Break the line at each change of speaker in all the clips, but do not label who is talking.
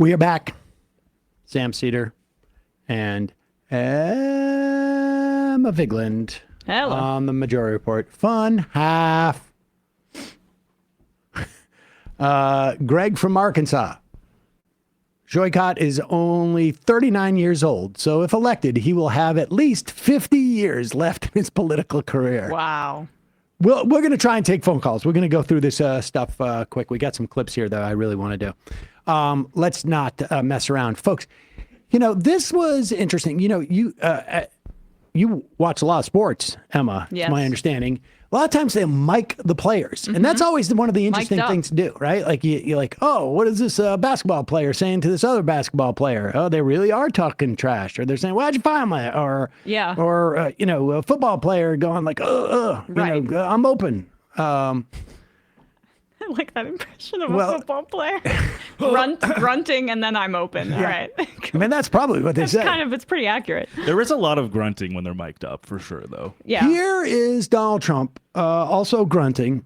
We are back. Sam Seder and Emma Vigeland on the Majority Report. Fun half. Greg from Arkansas. Joycott is only 39 years old, so if elected, he will have at least 50 years left in his political career.
Wow.
We're going to try and take phone calls. We're going to go through this stuff quick. We got some clips here that I really want to do. Let's not mess around. Folks, you know, this was interesting. You know, you watch a lot of sports, Emma,
yes.
It's my understanding. A lot of times they mic the players, and that's always one of the interesting things to do, right? Like you're like, oh, what is this basketball player saying to this other basketball player? Oh, they really are talking trash, or they're saying, "Why'd you find my?" Or you know, a football player going like,
right.
you know, I'm open.
I like that impression of a football player. Grunting and then I'm open. All right.
I mean, that's probably what they say.
It's pretty accurate.
There is a lot of grunting when they're mic'd up, for sure, though.
Yeah.
Here is Donald Trump, also grunting,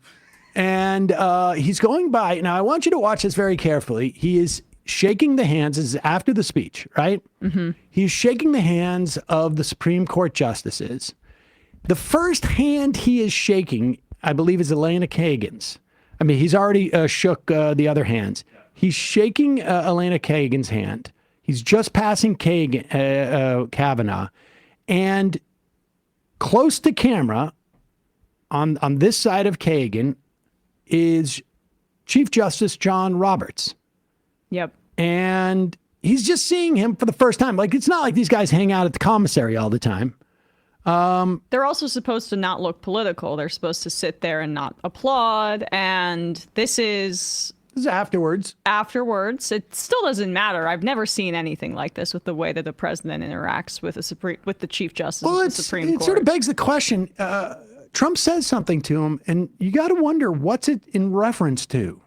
and he's going by. Now, I want you to watch this very carefully. He is shaking the hands. This is after the speech, right? Mm-hmm. He's shaking the hands of the Supreme Court justices. The first hand he is shaking, I believe, is Elena Kagan's. I mean, he's already shook the other hands. He's shaking Elena Kagan's hand. He's just passing Kavanaugh. And close to camera, on this side of Kagan, is Chief Justice John Roberts.
Yep.
And he's just seeing him for the first time. Like, it's not like these guys hang out at the commissary all the time.
They're also supposed to not look political. They're supposed to sit there and not applaud. And this is
afterwards.
Afterwards. It still doesn't matter. I've never seen anything like this with the way that the president interacts with the Chief Justice of the Supreme Court.
It sort of begs the question. Trump says something to him, and you got to wonder what's it in reference to,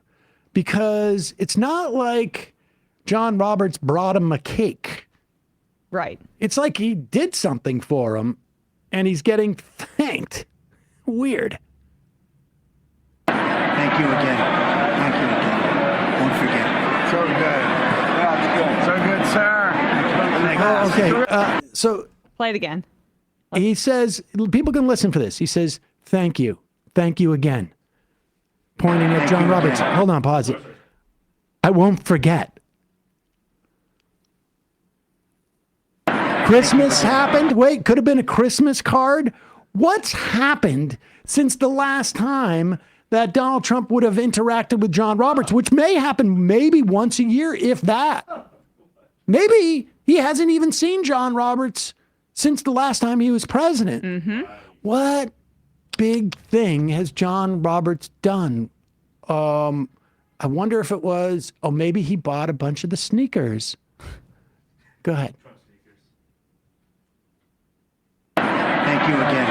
because it's not like John Roberts brought him a cake.
Right.
It's like he did something for him. And he's getting thanked. Weird.
Thank you again. Thank you again. Won't forget.
So good. Yeah, it's good. So good, sir.
Okay. So
play it again.
He says, people can listen for this. He says, thank you. Thank you again. Pointing at John Roberts. Hold on, pause it. I won't forget. Christmas happened. Wait, could have been a Christmas card. What's happened since the last time that Donald Trump would have interacted with John Roberts, which may happen maybe once a year, if that. Maybe he hasn't even seen John Roberts since the last time he was president.
Mm-hmm.
What big thing has John Roberts done? I wonder if it was, maybe he bought a bunch of the sneakers. Go ahead.
Thank you again.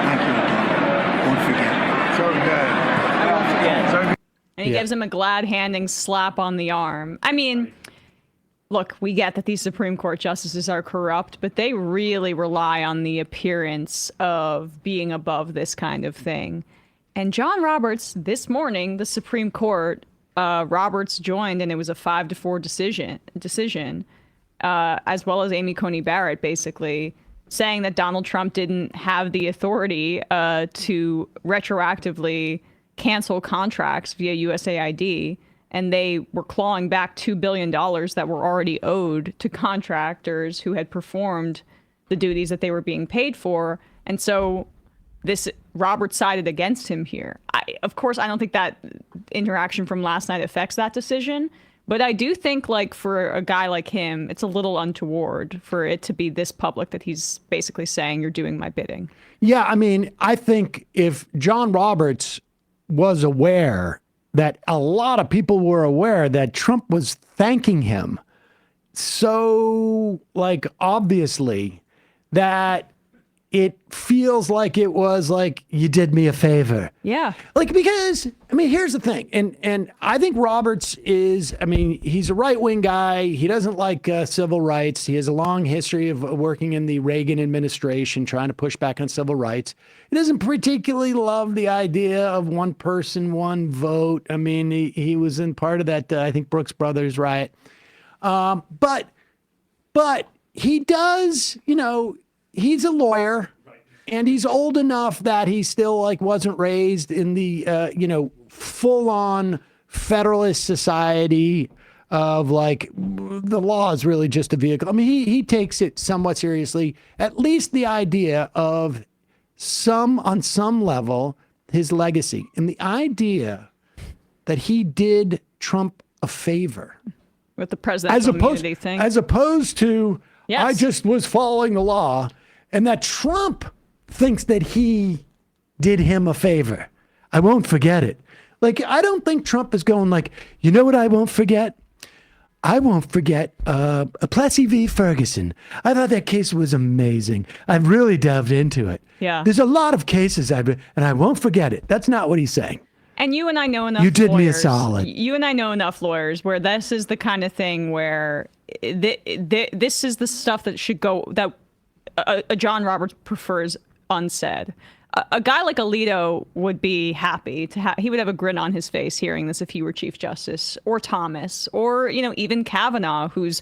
Thank you again. Won't forget.
So good. I won't forget. So good.
And he gives him a glad-handing slap on the arm. I mean, look, we get that these Supreme Court justices are corrupt, but they really rely on the appearance of being above this kind of thing. And John Roberts, this morning, the Supreme Court, Roberts joined, and it was a 5-4 decision, as well as Amy Coney Barrett, basically, saying that Donald Trump didn't have the authority to retroactively cancel contracts via USAID, and they were clawing back $2 billion that were already owed to contractors who had performed the duties that they were being paid for. And so this Roberts sided against him here. Of course, I don't think that interaction from last night affects that decision. But I do think, like, for a guy like him, it's a little untoward for it to be this public that he's basically saying, you're doing my bidding.
Yeah, I mean, I think if John Roberts was aware that a lot of people were aware that Trump was thanking him so, like, obviously, that it feels like it was like, you did me a favor.
Yeah.
Like, because, I mean, here's the thing. And I think Roberts is, I mean, he's a right-wing guy. He doesn't like civil rights. He has a long history of working in the Reagan administration, trying to push back on civil rights. He doesn't particularly love the idea of one person, one vote. I mean, he was in part of that, I think, Brooks Brothers riot. But he does, he's a lawyer, and he's old enough that he still wasn't raised in the full on Federalist society of the law is really just a vehicle. I mean, he takes it somewhat seriously. At least the idea of on some level, his legacy, and the idea that he did Trump a favor
with the presidential immunity thing,
as opposed to I just was following the law, and that Trump thinks that he did him a favor. I won't forget it. I don't think Trump is going you know what I won't forget? I won't forget Plessy v. Ferguson. I thought that case was amazing. I've really delved into it.
Yeah.
There's a lot of cases and I won't forget it. That's not what he's saying.
And you and I know enough
You did
lawyers,
me a solid.
You and I know enough lawyers where this is the kind of thing where this is the stuff that should go, that a John Roberts prefers unsaid. A guy like Alito would be happy to he would have a grin on his face hearing this if he were Chief Justice, or Thomas, or, even Kavanaugh, whose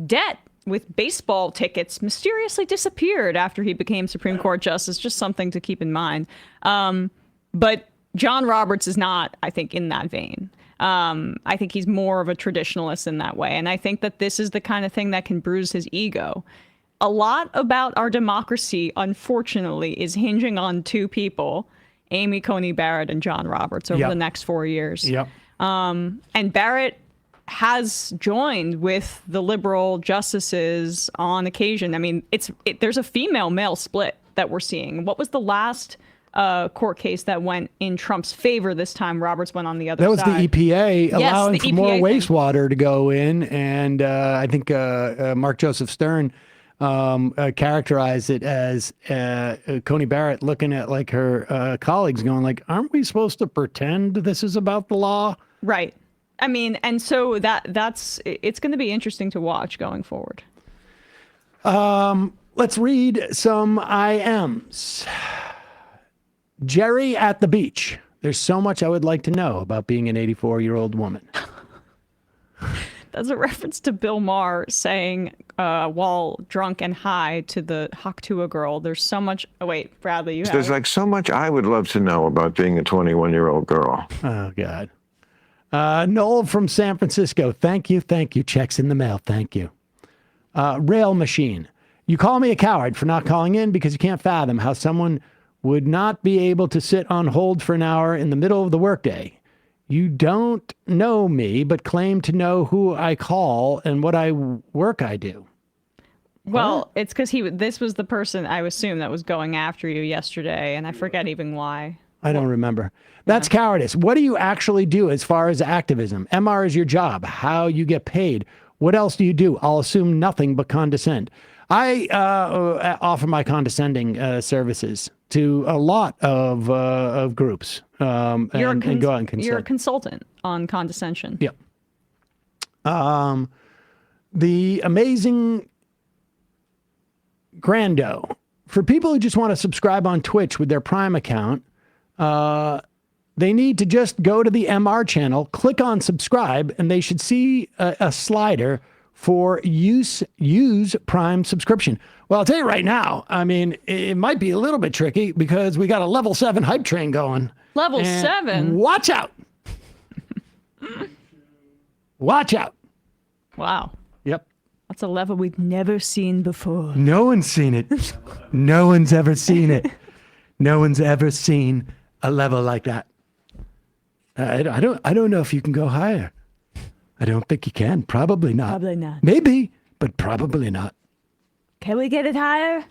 debt with baseball tickets mysteriously disappeared after he became Supreme Court Justice. Just something to keep in mind. But John Roberts is not, I think, in that vein. I think he's more of a traditionalist in that way. And I think that this is the kind of thing that can bruise his ego. A lot about our democracy, unfortunately, is hinging on two people, Amy Coney Barrett and John Roberts, over the next 4 years.
Yep.
And Barrett has joined with the liberal justices on occasion. I mean, there's a female-male split that we're seeing. What was the last court case that went in Trump's favor this time? Roberts went on the other side.
That was the EPA allowing for more wastewater to go in. And I think Mark Joseph Stern characterized it as Coney Barrett looking at her colleagues going aren't we supposed to pretend this is about the law?
Right. I mean, and so it's going to be interesting to watch going forward.
Let's read some IMs. Jerry at the beach. There's so much I would like to know about being an 84-year-old woman.
That's a reference to Bill Maher saying, while drunk and high, to the Haktua girl, there's so much. Oh, wait, Bradley, you have
There's so much I would love to know about being a 21-year-old girl.
Oh, God. Noel from San Francisco. Thank you. Checks in the mail. Thank you. Rail Machine. You call me a coward for not calling in because you can't fathom how someone would not be able to sit on hold for an hour in the middle of the workday. You don't know me, but claim to know who I call and what work I do.
Well, it's because this was the person, I assume, that was going after you yesterday, and I forget even why.
I don't remember. That's cowardice. What do you actually do as far as activism? MR is your job. How you get paid. What else do you do? I'll assume nothing but condescend. I offer my condescending services to a lot of groups. And go out and consult.
You're a consultant on condescension.
Yeah. The amazing Grando. For people who just want to subscribe on Twitch with their Prime account, they need to just go to the MR channel, click on subscribe, and they should see a slider for use Prime subscription. Well, I'll tell you right now, I mean, it might be a little bit tricky because we got a level 7 hype train going.
Level 7?
Watch out. Watch out.
Wow.
Yep.
That's a level we've never seen before.
No one's seen it. No one's ever seen it. No one's ever seen a level like that. I don't know if you can go higher. I don't think you can. Probably not.
Probably not.
Maybe, but probably not.
Can we get it higher?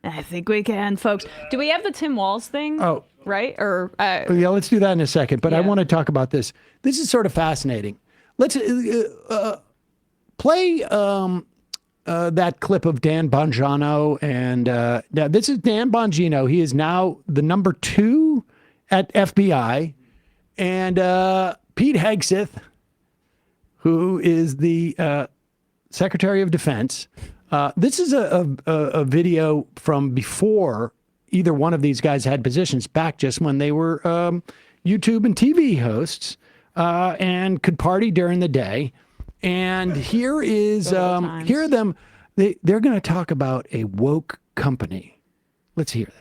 I think we can, folks. Do we have the Tim Walz thing?
Oh.
Right? Or
yeah, let's do that in a second. But I
Yeah.
want to talk about this. This is sort of fascinating. Let's play that clip of Dan Bongino. And now this is Dan Bongino. He is now the number 2 at FBI. And Pete Hegseth, who is the Secretary of Defense. This is a video from before either one of these guys had positions, back just when they were YouTube and TV hosts and could party during the day. And here is
Good old times.
here are them. They're going to talk about a woke company. Let's hear this.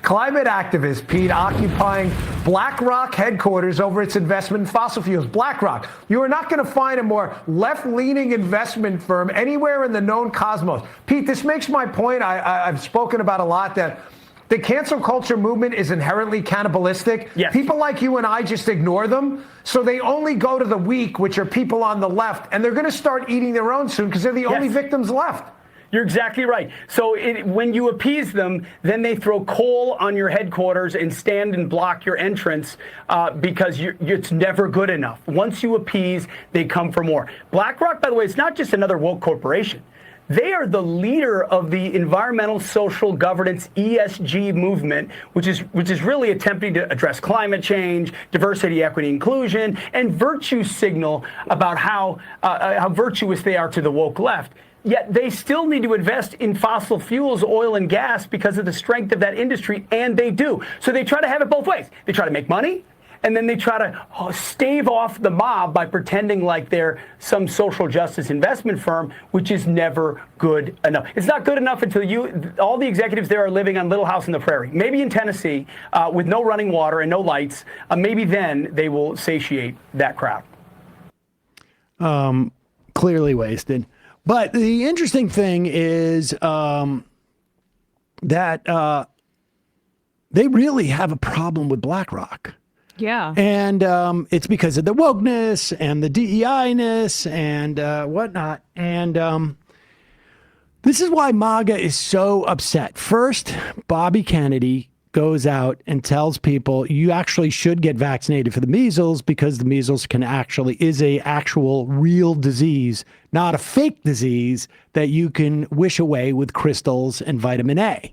Climate activist Pete occupying BlackRock headquarters over its investment in fossil fuels. BlackRock, you are not going to find a more left-leaning investment firm anywhere in the known cosmos. Pete, this makes my point I've spoken about a lot, that the cancel culture movement is inherently cannibalistic.
Yes.
People like you and I just ignore them, so they only go to the weak, which are people on the left, and they're going to start eating their own soon because they're the only victims left.
You're exactly right. So when you appease them, then they throw coal on your headquarters and stand and block your entrance because it's never good enough. Once you appease, they come for more. BlackRock, by the way, it's not just another woke corporation. They are the leader of the environmental social governance ESG movement, which is really attempting to address climate change, diversity, equity, inclusion, and virtue signal about how virtuous they are to the woke left. Yet they still need to invest in fossil fuels, oil and gas, because of the strength of that industry, and they do. So they try to have it both ways. They try to make money, and then they try to stave off the mob by pretending like they're some social justice investment firm, which is never good enough. It's not good enough until all the executives there are living on Little House on the Prairie, maybe in Tennessee, with no running water and no lights. Maybe then they will satiate that crowd.
Clearly wasted. But the interesting thing is that they really have a problem with BlackRock.
Yeah.
And it's because of the wokeness and the DEI-ness and whatnot. And this is why MAGA is so upset. First, Bobby Kennedy goes out and tells people you actually should get vaccinated for the measles because the measles is a actual real disease, not a fake disease that you can wish away with crystals and vitamin A.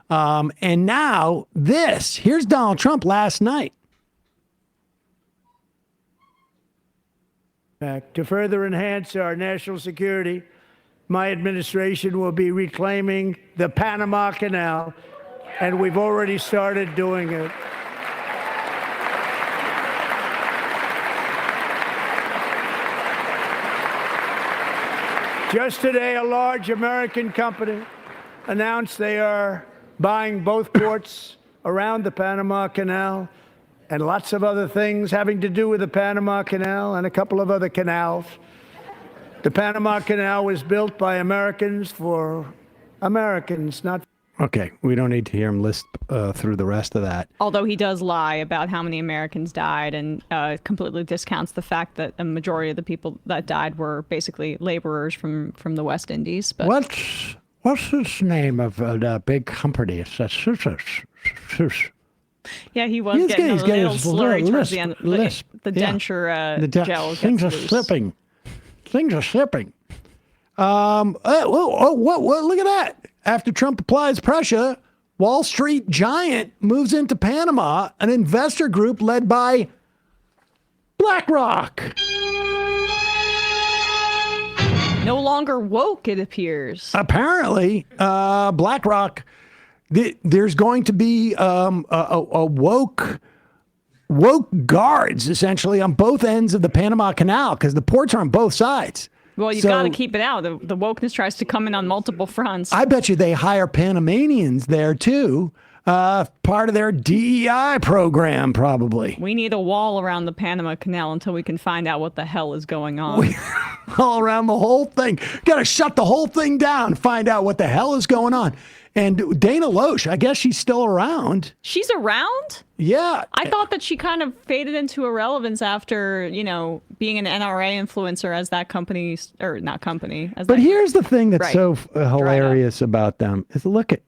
And now here's Donald Trump last night.
To further enhance our national security, my administration will be reclaiming the Panama Canal, and we've already started doing it. Just today, a large American company announced they are buying both ports around the Panama Canal and lots of other things having to do with the Panama Canal and a couple of other canals. The Panama Canal was built by Americans for Americans, not.
Okay, we don't need to hear him lisp through the rest of that.
Although he does lie about how many Americans died and completely discounts the fact that a majority of the people that died were basically laborers from the West Indies. But
What's this name of the big company?
yeah, he was getting a little slurry towards the end.
Lisp.
The denture gel gets
things are
loose.
slipping. Things are slipping. Look at that. After Trump applies pressure, Wall Street giant moves into Panama, an investor group led by BlackRock.
No longer woke, it appears.
Apparently, BlackRock, there's going to be a woke guards, essentially, on both ends of the Panama Canal, because the ports are on both sides.
Well, you got to keep it out. The wokeness tries to come in on multiple fronts.
I bet you they hire Panamanians there, too. Part of their DEI program, probably.
We need a wall around the Panama Canal until we can find out what the hell is going on.
All around the whole thing. Got to shut the whole thing down, find out what the hell is going on. And Dana Loesch, I guess she's still around.
She's around?
Yeah.
I thought that she kind of faded into irrelevance after, being an NRA influencer as that company, or not company.
But here's the thing that's
Right.
so hilarious about them is look at,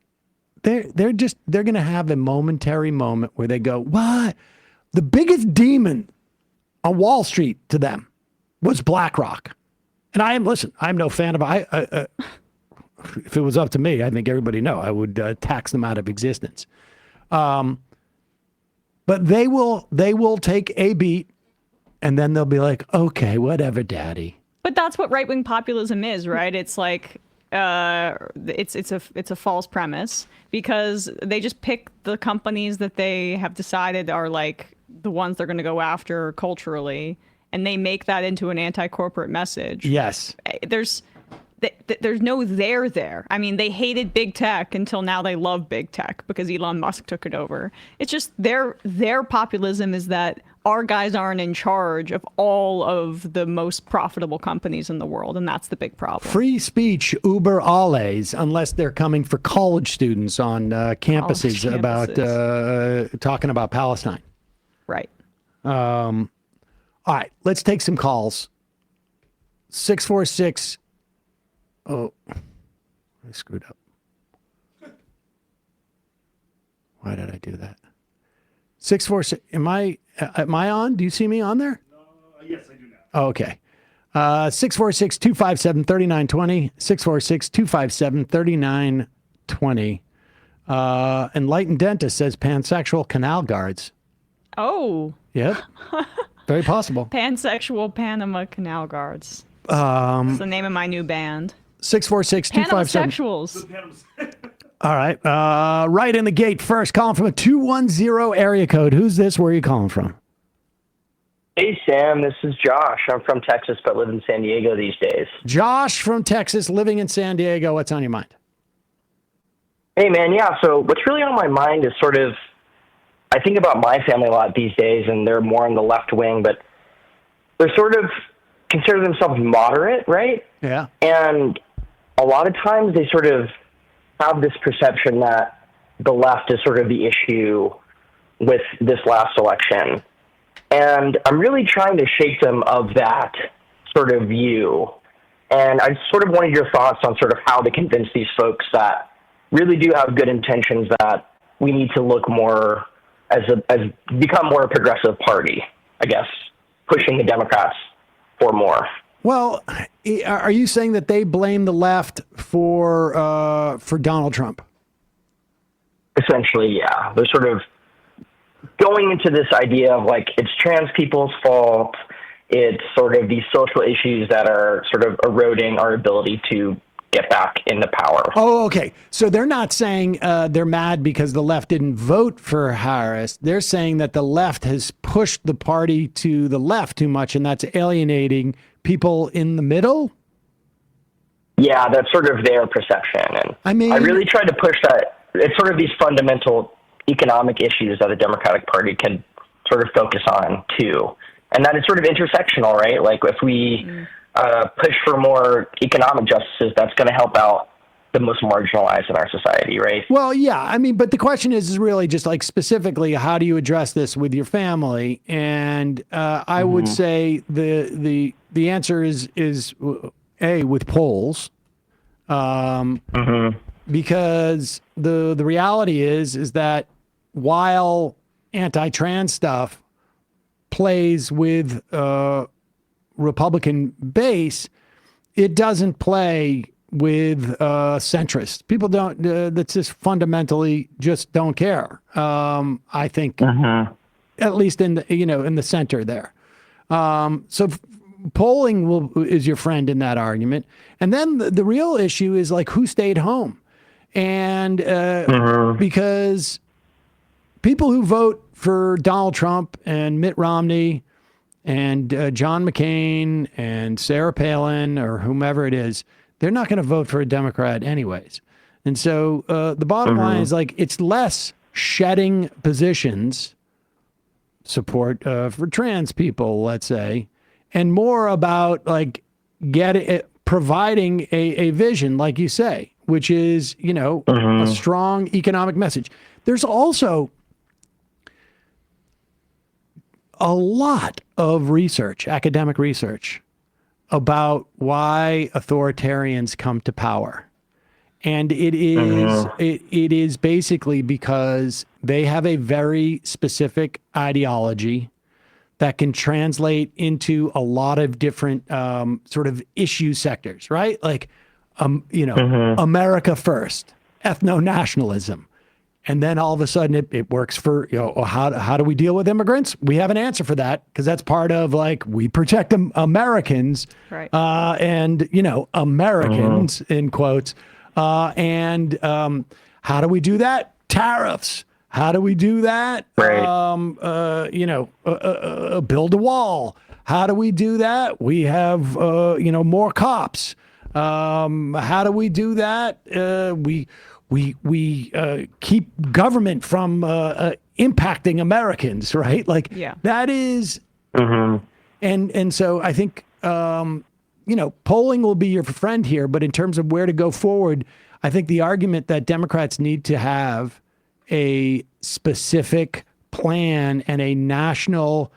they're going to have a momentary moment where they go, what? The biggest demon on Wall Street to them was BlackRock. And I'm no fan of, if it was up to me, I think everybody know I would tax them out of existence. But they will take a beat, and then they'll be like, okay, whatever, daddy.
But that's what right-wing populism is, right? It's like it's a false premise because they just pick the companies that they have decided are like the ones they're going to go after culturally, and they make that into an anti-corporate message.
Yes.
There's no there. I mean, they hated big tech until now they love big tech because Elon Musk took it over. It's just their populism is that our guys aren't in charge of all of the most profitable companies in the world, and that's the big problem.
Free speech uber alles, unless they're coming for college students on campuses about talking about Palestine.
Right.
All right, let's take some calls. 646. Oh, I screwed up. Why did I do that? 646. Am I on? Do you see me on there?
No, yes, I do now.
Oh, okay. 646-257-3920. 646-257-3920. Enlightened Dentist says pansexual canal guards.
Oh.
Yep. Very possible.
Pansexual Panama Canal Guards. That's the name of my new band.
646-257.
Pansexuals.
All right. Right in the gate first. Calling from a 210 area code. Who's this? Where are you calling from?
Hey, Sam. This is Josh. I'm from Texas, but live in San Diego these days.
Josh from Texas, living in San Diego. What's on your mind?
Hey, man. Yeah. So what's really on my mind is sort of, I think about my family a lot these days, and they're more on the left wing, but they're sort of consider themselves moderate, right?
Yeah.
And a lot of times they sort of have this perception that the left is sort of the issue with this last election. And I'm really trying to shake them of that sort of view. And I sort of wanted your thoughts on sort of how to convince these folks that really do have good intentions, that we need to look more as become more a progressive party, I guess, pushing the Democrats for more.
Well, are you saying that they blame the left for Donald Trump?
Essentially, yeah. They're sort of going into this idea of like it's trans people's fault. It's sort of these social issues that are sort of eroding our ability to get back into power.
Oh, okay. So they're not saying they're mad because the left didn't vote for Harris. They're saying that the left has pushed the party to the left too much, and that's alienating people in the middle?
Yeah, that's sort of their perception. And
I mean,
I really tried to push that. It's sort of these fundamental economic issues that the Democratic Party can sort of focus on too. And that is sort of intersectional, right? Like if we push for more economic justices, that's going to help out the most marginalized in our society, right?
Well, yeah. I mean, but the question is really just like specifically, how do you address this with your family? And I would say the answer is A, with polls, because the reality is that while anti-trans stuff plays with Republican base, it doesn't play with centrists. People don't. That's just fundamentally just don't care. I think, at least in the center there. So polling is your friend in that argument. And then the real issue is like who stayed home, and because people who vote for Donald Trump and Mitt Romney and John McCain and Sarah Palin or whomever it is, they're not going to vote for a Democrat anyways. And so the bottom line is like it's less shedding positions, support for trans people, let's say, and more about like providing a vision, like you say, which is, a strong economic message. There's also a lot of research, academic research, about why authoritarians come to power. And it is basically because they have a very specific ideology that can translate into a lot of different sort of issue sectors, right? Like, America first, ethno-nationalism. And then all of a sudden it works for, how do we deal with immigrants? We have an answer for that because that's part of like, we protect Americans,
right.
And, Americans in quotes. And how do we do that? Tariffs. How do we do that?
Right.
Build a wall. How do we do that? We have, more cops. How do we do that? We keep government from impacting Americans, right? Like that is, and so I think polling will be your friend here, but in terms of where to go forward, I think the argument that Democrats need to have a specific plan and a national,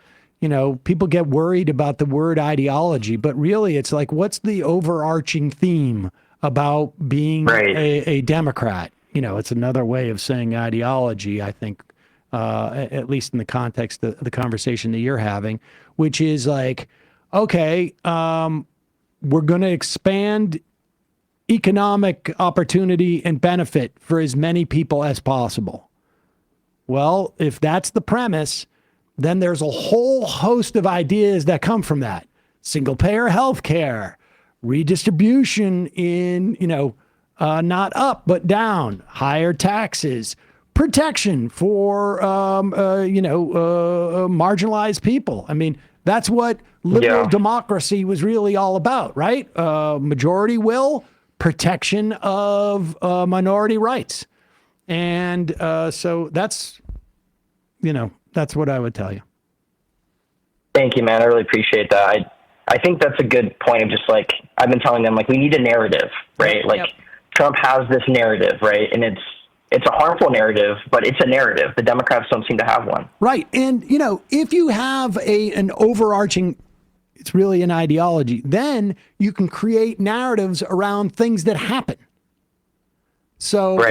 people get worried about the word ideology, but really it's like, what's the overarching theme about being a Democrat? It's another way of saying ideology, I think, at least in the context of the conversation that you're having, which is like, okay, we're going to expand economic opportunity and benefit for as many people as possible. Well, if that's the premise, then there's a whole host of ideas that come from that. Single payer health care, redistribution in, not up, but down, higher taxes, protection for, marginalized people. I mean, that's what liberal democracy was really all about, right? Majority will, protection of minority rights. And so that's what I would tell you.
Thank you, man. I really appreciate that. I think that's a good point of just like, I've been telling them, like, we need a narrative, right? Like Trump has this narrative, right? And it's a harmful narrative, but it's a narrative. The Democrats don't seem to have one.
Right. And, if you have an overarching, it's really an ideology, then you can create narratives around things that happen. So,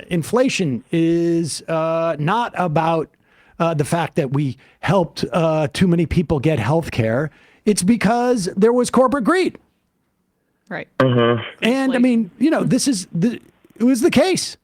inflation is not about the fact that we helped too many people get health care. It's because there was corporate greed.
Right.
And I mean, it was the case.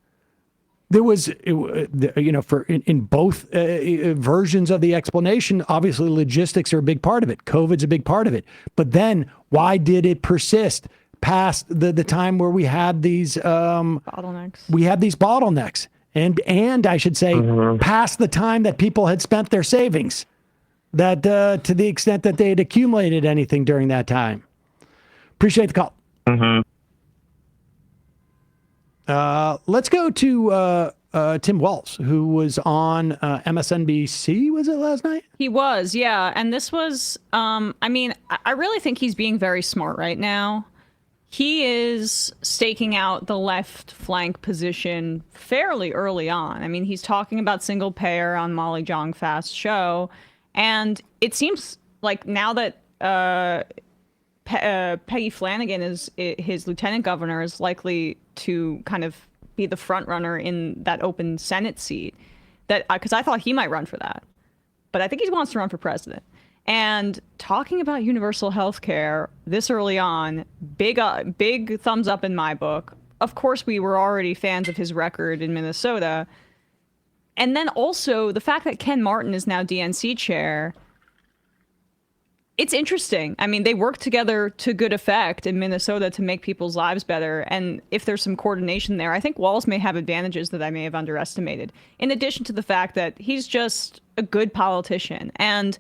There was, in both versions of the explanation, obviously logistics are a big part of it. COVID's a big part of it. But then why did it persist past the time where we had these
bottlenecks?
We had these bottlenecks. And I should say, past the time that people had spent their savings, that to the extent that they had accumulated anything during that time. Appreciate the call. Let's go to Tim Walz, who was on MSNBC, was it last night?
He was, yeah. And this was, I really think he's being very smart right now. He is staking out the left flank position fairly early on. I mean, he's talking about single payer on Molly Jong-Fast's show. And it seems like now that Peggy Flanagan is his lieutenant governor, is likely to kind of be the front runner in that open Senate seat, that because I thought he might run for that, but I think he wants to run for president. And talking about universal health care this early on, big thumbs up in my book. Of course, we were already fans of his record in Minnesota. And then also the fact that Ken Martin is now DNC chair. It's interesting. I mean, they work together to good effect in Minnesota to make people's lives better. And if there's some coordination there, I think Walz may have advantages that I may have underestimated. In addition to the fact that he's just a good politician. And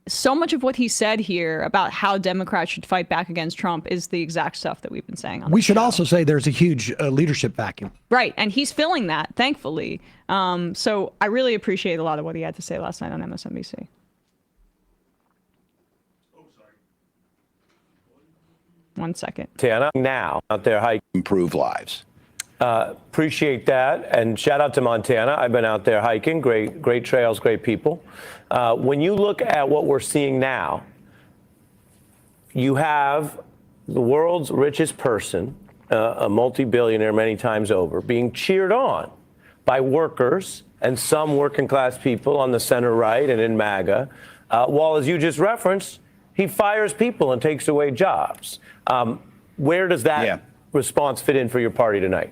so much of what he said here about how Democrats should fight back against Trump is the exact stuff that we've been saying on the show.
We should also say there's a huge leadership vacuum.
Right. And he's filling that, thankfully. So I really appreciate a lot of what he had to say last night on MSNBC. One second.
Montana now out there hiking. Improve lives. Appreciate that. And shout out to Montana. I've been out there hiking. Great trails, great people. When you look at what we're seeing now, you have the world's richest person, a multi-billionaire many times over, being cheered on by workers and some working class people on the center right and in MAGA, while, as you just referenced, he fires people and takes away jobs. Where does that response fit in for your party tonight?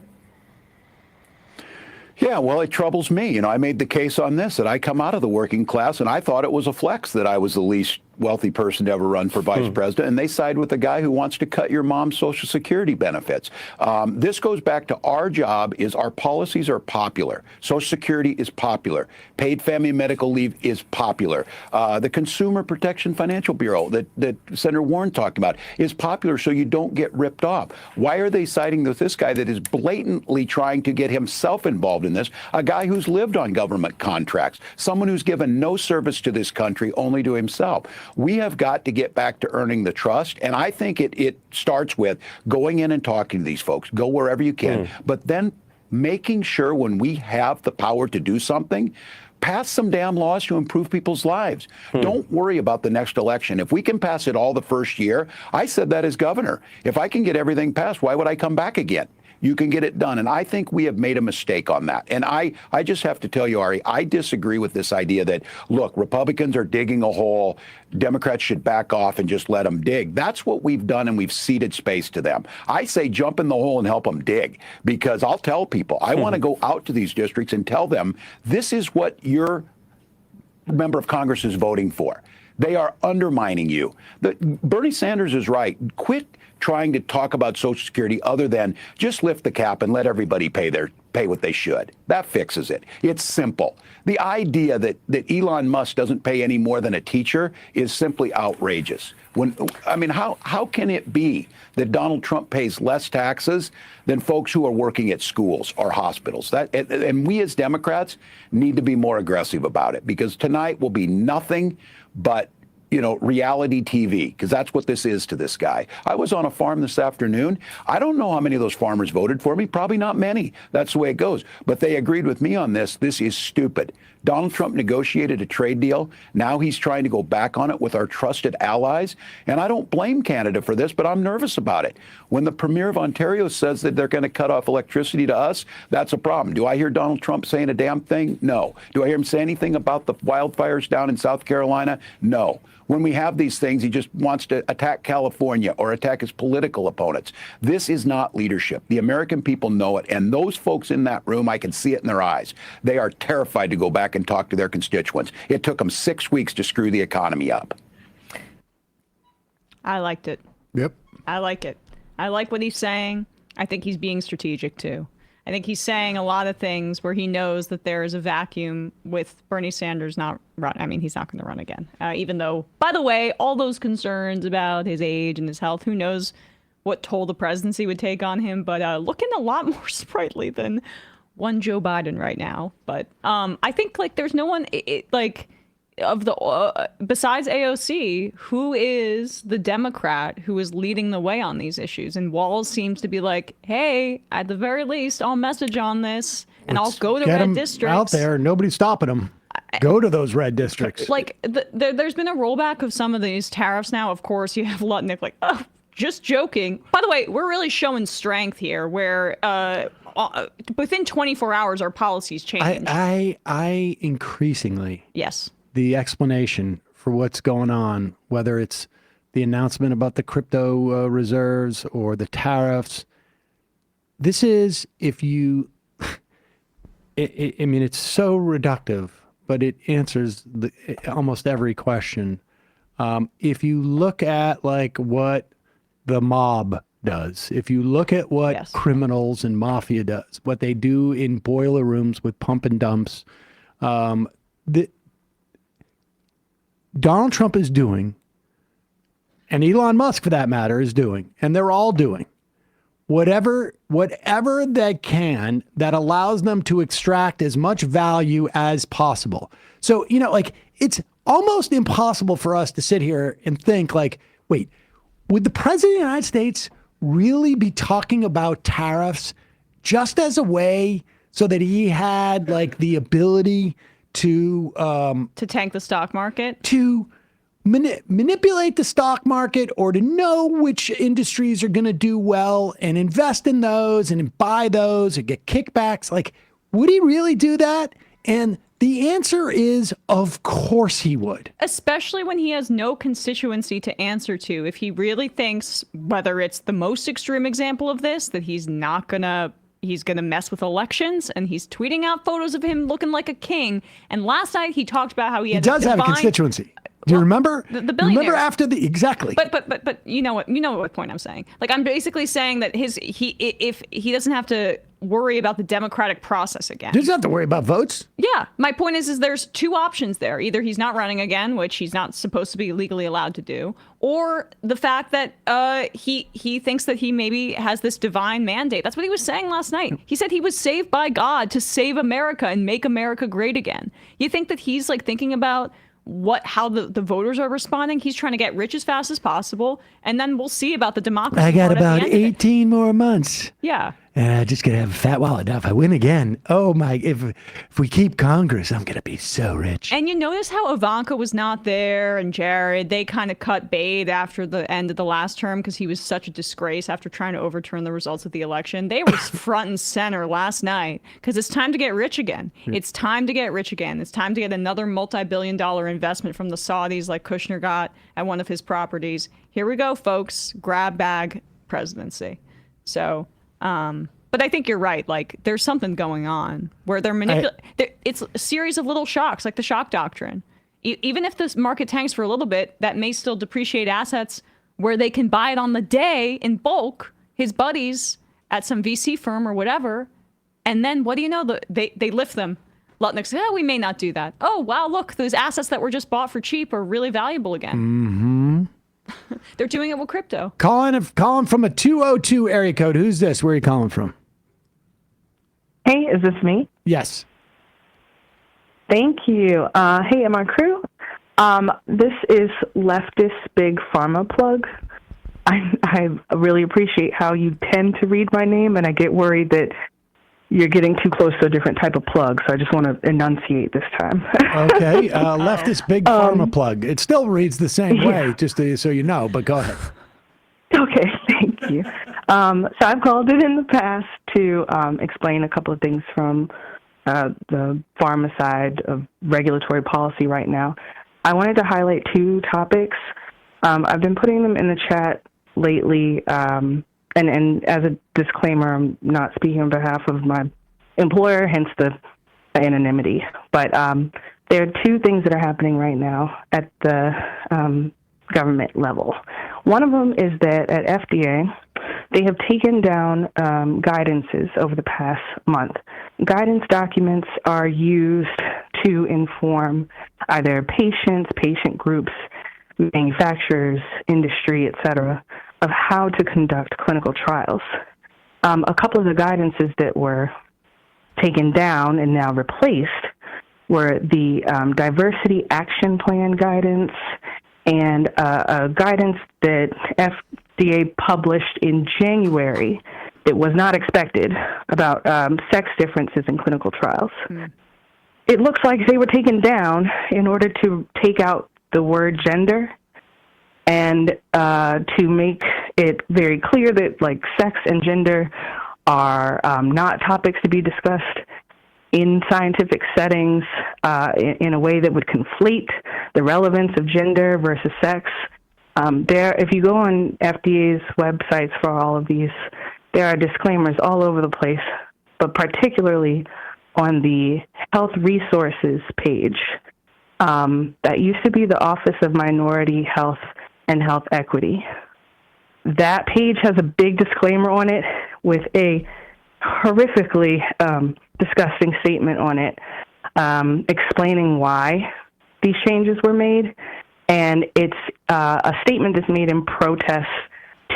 Yeah, well, it troubles me. I made the case on this that I come out of the working class, and I thought it was a flex that I was the least wealthy person to ever run for vice president, and they side with the guy who wants to cut your mom's Social Security benefits. This goes back to our job is our policies are popular. Social Security is popular. Paid family medical leave is popular. The Consumer Protection Financial Bureau that Senator Warren talked about is popular so you don't get ripped off. Why are they siding with this guy that is blatantly trying to get himself involved in this? A guy who's lived on government contracts, someone who's given no service to this country, only to himself. We have got to get back to earning the trust, and I think it starts with going in and talking to these folks. Go wherever you can, but then making sure when we have the power to do something, pass some damn laws to improve people's lives. Don't worry about the next election. If we can pass it all the first year, I said that as governor. If I can get everything passed, why would I come back again? You can get it done. And I think we have made a mistake on that. And I just have to tell you, Ari, I disagree with this idea that, look, Republicans are digging a hole. Democrats should back off and just let them dig. That's what we've done, and we've ceded space to them. I say jump in the hole and help them dig, because I'll tell people, I want to go out to these districts and tell them, this is what your member of Congress is voting for. They are undermining you. Bernie Sanders is right. Quit trying to talk about Social Security other than just lift the cap and let everybody pay what they should. That fixes it. It's simple. The idea that Elon Musk doesn't pay any more than a teacher is simply outrageous. How can it be that Donald Trump pays less taxes than folks who are working at schools or hospitals? And we as Democrats need to be more aggressive about it, because tonight will be nothing but reality TV, because that's what this is to this guy. I was on a farm this afternoon. I don't know how many of those farmers voted for me. Probably not many. That's the way it goes. But they agreed with me on this. This is stupid. Donald Trump negotiated a trade deal. Now he's trying to go back on it with our trusted allies. And I don't blame Canada for this, but I'm nervous about it. When the Premier of Ontario says that they're going to cut off electricity to us, that's a problem. Do I hear Donald Trump saying a damn thing? No. Do I hear him say anything about the wildfires down in South Carolina? No. When we have these things, he just wants to attack California or attack his political opponents. This is not leadership. The American people know it. And those folks in that room, I can see it in their eyes. They are terrified to go back and talk to their constituents. It took them 6 weeks to screw the economy up.
I liked it.
Yep.
I like it. I like what he's saying. I think he's being strategic, too. I think he's saying a lot of things where he knows that there is a vacuum with Bernie Sanders not run. I mean, he's not going to run again. Even though, by the way, all those concerns about his age and his health, who knows what toll the presidency would take on him, but looking a lot more sprightly than one Joe Biden right now. But I think there's no one of the besides AOC, who is the Democrat who is leading the way on these issues. And Walz seems to be like, hey, at the very least, I'll message on this and I'll go to red districts.
Out there, nobody's stopping them. Go to those red districts.
There's been a rollback of some of these tariffs now. Of course, you have Lutnick oh, just joking. By the way, we're really showing strength here where within 24 hours, our policies change.
I increasingly.
Yes.
The explanation for what's going on, whether it's the announcement about the crypto reserves or the tariffs. This is, if you, it's so reductive, but it answers almost every question. If you look at what the mob does, if you look at what criminals and mafia does, what they do in boiler rooms with pump and dumps, Donald Trump is doing, and Elon Musk, for that matter, is doing, and they're all doing whatever they can that allows them to extract as much value as possible. So, it's almost impossible for us to sit here and think wait, would the president of the United States really be talking about tariffs just as a way so that he had the ability to
tank the stock market,
to manipulate the stock market, or to know which industries are going to do well and invest in those and buy those and get kickbacks? Would he really do that? And the answer is, of course he would.
Especially when he has no constituency to answer to. If he really thinks, whether it's the most extreme example of this, that he's going to mess with elections, and he's tweeting out photos of him looking like a king. And last night he talked about how he does
have a constituency. Do you remember?
The
Remember
billionaires.
after the exactly.
But you know what point I'm saying. Like, I'm basically saying that if he doesn't have to worry about the democratic process again.
He doesn't have to worry about votes.
Yeah, my point is there's two options there. Either he's not running again, which he's not supposed to be legally allowed to do, or the fact that he thinks that he maybe has this divine mandate. That's what he was saying last night. He said he was saved by God to save America and make America great again. You think that he's like thinking about how the voters are responding? He's trying to get rich as fast as possible, and then we'll see about the democracy.
I got
part at the
about
end of it.
18 more months.
Yeah.
And I just gotta have a fat wallet. Now, if I win again, oh my! If we keep Congress, I'm gonna be so rich.
And you notice how Ivanka was not there, and Jared, they kind of cut bait after the end of the last term because he was such a disgrace after trying to overturn the results of the election. They were front and center last night because it's time to get rich again. It's time to get rich again. It's time to get another multi-billion-dollar investment from the Saudis like Kushner got at one of his properties. Here we go, folks. Grab bag presidency. So... but I think you're right. Like, there's something going on where they're manipulating. It's a series of little shocks, like the shock doctrine. Even if the market tanks for a little bit, that may still depreciate assets where they can buy it on the day in bulk, his buddies at some VC firm or whatever. And then what do you know? They lift them. Lutnick says, we may not do that. Oh, wow, look, those assets that were just bought for cheap are really valuable again.
Mm-hmm.
They're doing it with crypto.
Calling from a 202 area code. Who's this? Where are you calling from?
Hey, is this me?
Yes.
Thank you. Hey, am I crew? This is leftist big pharma plug. I really appreciate how you tend to read my name, and I get worried that you're getting too close to a different type of plug, so I just want to enunciate this time.
Okay, leftist big pharma plug. It still reads the same way, just so you know, but go ahead.
Okay, thank you. So I've called it in the past to explain a couple of things from the pharma side of regulatory policy right now. I wanted to highlight two topics. I've been putting them in the chat lately, and as a disclaimer, I'm not speaking on behalf of my employer, hence the anonymity. But there are two things that are happening right now at the government level. One of them is that at FDA, they have taken down guidances over the past month. Guidance documents are used to inform either patients, patient groups, manufacturers, industry, et cetera, of how to conduct clinical trials. A couple of the guidances that were taken down and now replaced were the Diversity Action Plan guidance and a guidance that FDA published in January that was not expected about sex differences in clinical trials. It looks like they were taken down in order to take out the word gender and to make it very clear that, like, sex and gender are not topics to be discussed in scientific settings in a way that would conflate the relevance of gender versus sex. If you go on FDA's websites for all of these, there are disclaimers all over the place, but particularly on the Health Resources page. That used to be the Office of Minority Health and Health Equity. That page has a big disclaimer on it with a horrifically disgusting statement on it explaining why these changes were made. And it's a statement that's made in protest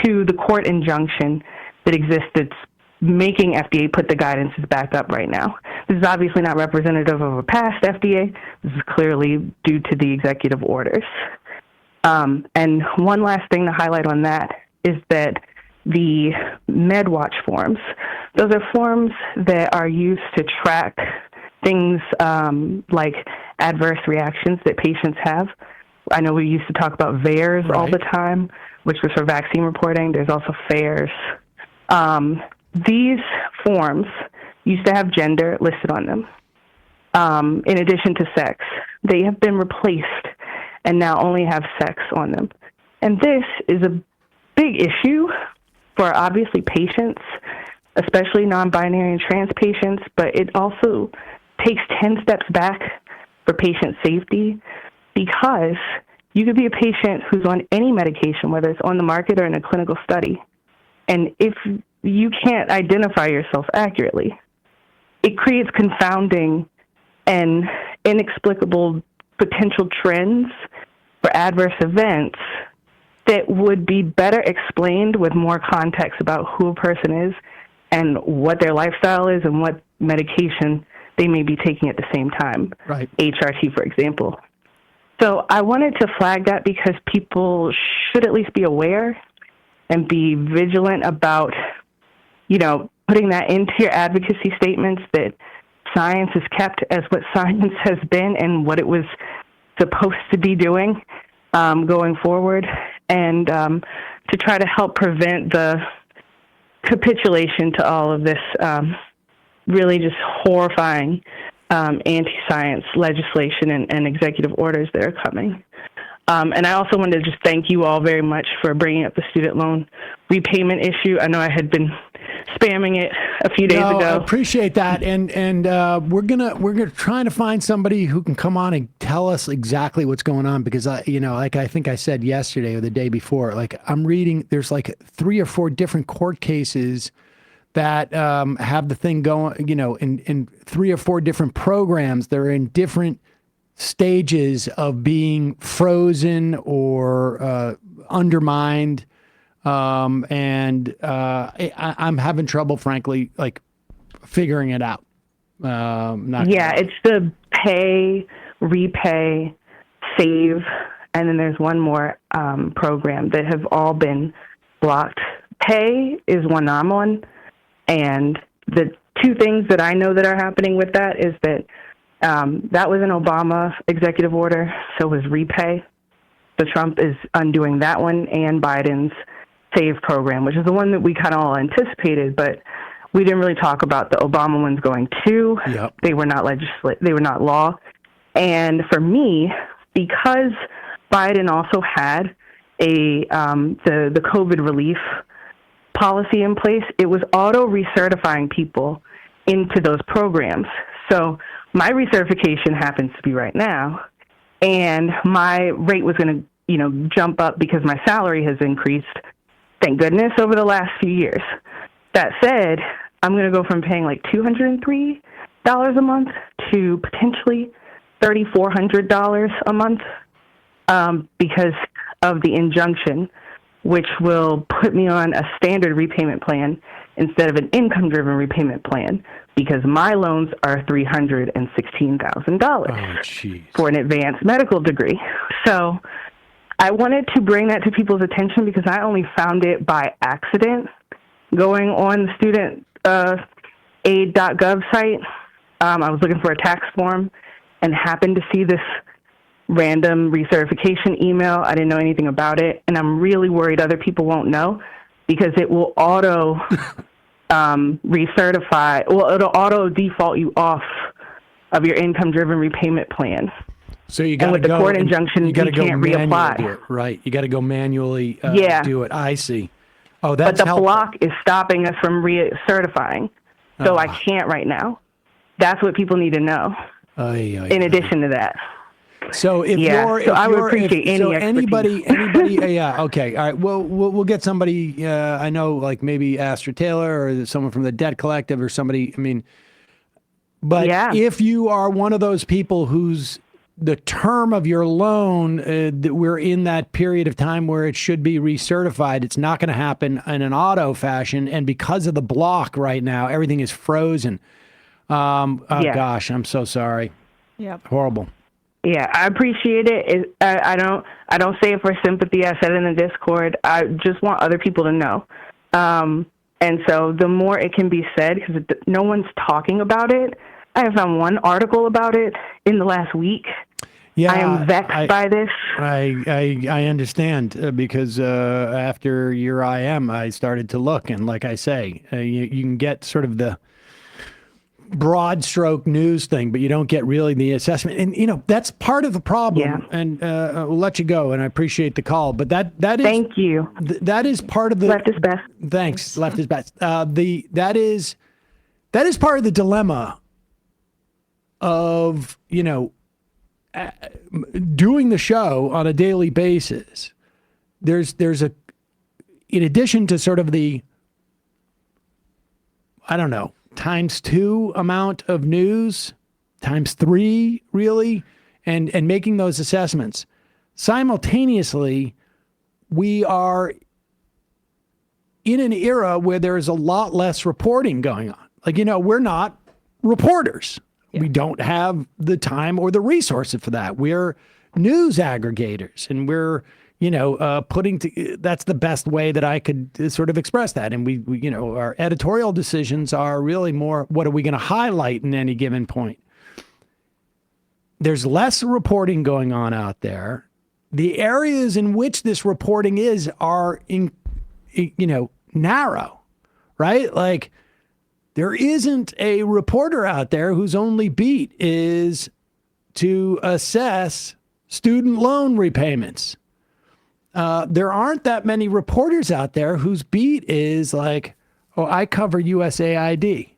to the court injunction that exists that's making FDA put the guidances back up right now. This is obviously not representative of a past FDA. This is clearly due to the executive orders. And one last thing to highlight on that is that the MedWatch forms, those are forms that are used to track things like adverse reactions that patients have. I know we used to talk about VAERS all the time, which was for vaccine reporting. There's also FAERS. These forms used to have gender listed on them, in addition to sex. They have been replaced and now only have sex on them. And this is a big issue for, obviously, patients, especially non-binary and trans patients, but it also takes 10 steps back for patient safety, because you could be a patient who's on any medication, whether it's on the market or in a clinical study. And if you can't identify yourself accurately, it creates confounding and inexplicable potential trends for adverse events that would be better explained with more context about who a person is and what their lifestyle is and what medication they may be taking at the same time.
Right.
HRT, for example. So I wanted to flag that because people should at least be aware and be vigilant about, putting that into your advocacy statements, that science is kept as what science has been and what it was supposed to be doing going forward, and to try to help prevent the capitulation to all of this really just horrifying anti-science legislation and executive orders that are coming. And I also wanted to just thank you all very much for bringing up the student loan repayment issue. I know I had been spamming it a few days ago.
I appreciate that, and we're trying to find somebody who can come on and tell us exactly what's going on, because I think I said yesterday or the day before, like I'm reading, there's like 3 or 4 different court cases that have the thing going, in 3 or 4 different programs. They're in different stages of being frozen or undermined. I'm having trouble, frankly, like figuring it out.
It's the pay, repay, save, and then there's one more program that have all been blocked. Pay is one I'm on, and the 2 things that I know that are happening with that is that that was an Obama executive order, so was repay. So Trump is undoing that one, and Biden's SAVE program, which is the one that we kind of all anticipated, but we didn't really talk about the Obama ones going too.
Yep.
They were not they were not law. And for me, because Biden also had the COVID relief policy in place, it was auto recertifying people into those programs. So my recertification happens to be right now, and my rate was going to, jump up because my salary has increased, thank goodness, over the last few years. That said, I'm going to go from paying like $203 a month to potentially $3,400 a month because of the injunction, which will put me on a standard repayment plan instead of an income-driven repayment plan, because my loans are $316,000 for an advanced medical degree. So I wanted to bring that to people's attention because I only found it by accident going on the studentaid.gov site. I was looking for a tax form and happened to see this random recertification email. I didn't know anything about it, and I'm really worried other people won't know because it will auto recertify. Well, it'll auto default you off of your income-driven repayment plan.
So you got to go.
And with the court injunction, you can't reapply.
Do it. Right. You got to go manually do it. I see. Oh, that's
But the
helpful.
block is stopping us from recertifying. So I can't right now. That's what people need to know. In addition to that.
So if
I would appreciate any expertise.
anybody, yeah, okay, all right. Well, we'll get somebody. I know, like maybe Astra Taylor or someone from the Debt Collective or somebody. I mean, but if you are one of those people who's the term of your loan, that we're in that period of time where it should be recertified, it's not going to happen in an auto fashion, and because of the block right now, everything is frozen. Gosh, I'm so sorry.
Yep.
Horrible.
Yeah, I appreciate it. I don't say it for sympathy. I said it in the Discord. I just want other people to know. And so the more it can be said, because no one's talking about it. I have found one article about it in the last week.
Yeah,
I am vexed by this.
I understand because after your IM, I started to look, and like I say, you can get sort of the broad stroke news thing, but you don't get really the assessment. And, that's part of the problem.
Yeah.
And we'll let you go, and I appreciate the call. But that is...
Thank you.
That is part of the...
Left is best.
Thanks. Left is best. That is part of the dilemma of, doing the show on a daily basis, there's a, in addition to sort of the, I don't know, ×2 amount of news, ×3 really, and making those assessments. Simultaneously, we are in an era where there is a lot less reporting going on. Like, we're not reporters. Yeah. We don't have the time or the resources for that. We're news aggregators, and we're, that's the best way that I could sort of express that. And we our editorial decisions are really more, what are we going to highlight in any given point? There's less reporting going on out there. The areas in which this reporting are narrow, right? Like, there isn't a reporter out there whose only beat is to assess student loan repayments. There aren't that many reporters out there whose beat is like, oh, I cover USAID.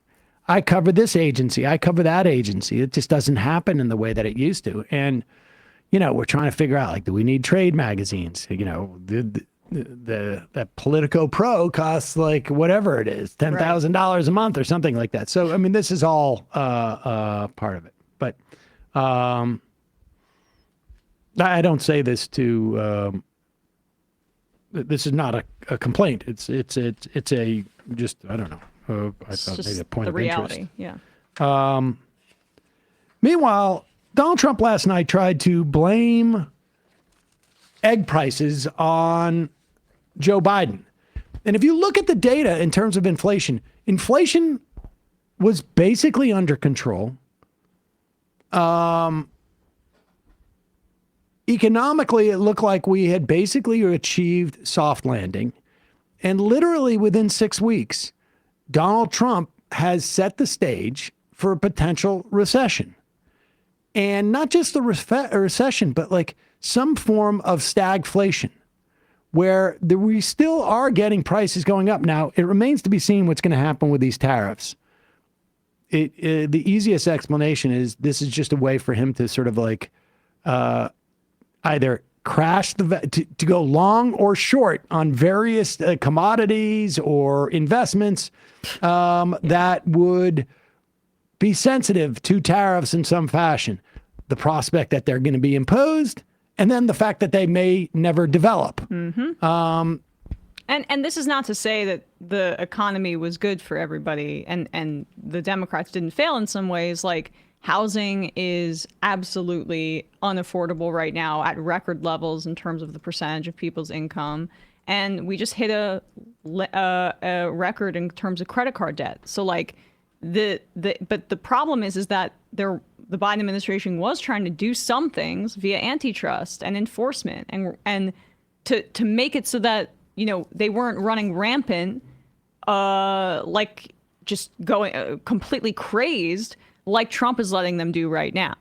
I cover this agency. I cover that agency. It just doesn't happen in the way that it used to. And, we're trying to figure out, like, do we need trade magazines? The Politico Pro costs like whatever it is, $10,000 a month or something like that. So, I mean, this is all part of it. But I don't say this to. This is not a complaint. It's a just, I don't know. I thought maybe a point
the
of
reality.
interest.
Yeah.
Meanwhile, Donald Trump last night tried to blame egg prices on Joe Biden. And if you look at the data in terms of inflation was basically under control. Economically, it looked like we had basically achieved soft landing. And literally within 6 weeks, Donald Trump has set the stage for a potential recession. And not just a recession, but like some form of stagflation, where we still are getting prices going up. Now, it remains to be seen what's going to happen with these tariffs. The easiest explanation is this is just a way for him to sort of like either crash to go long or short on various commodities or investments that would be sensitive to tariffs in some fashion. The prospect that they're going to be imposed, and then the fact that they may never develop.
Mm-hmm. And this is not to say that the economy was good for everybody and the Democrats didn't fail in some ways. Like, housing is absolutely unaffordable right now at record levels in terms of the percentage of people's income. And we just hit a record in terms of credit card debt. So like but the problem is that the Biden administration was trying to do some things via antitrust and enforcement and to make it so that, they weren't running rampant, like just going completely crazed like Trump is letting them do right now.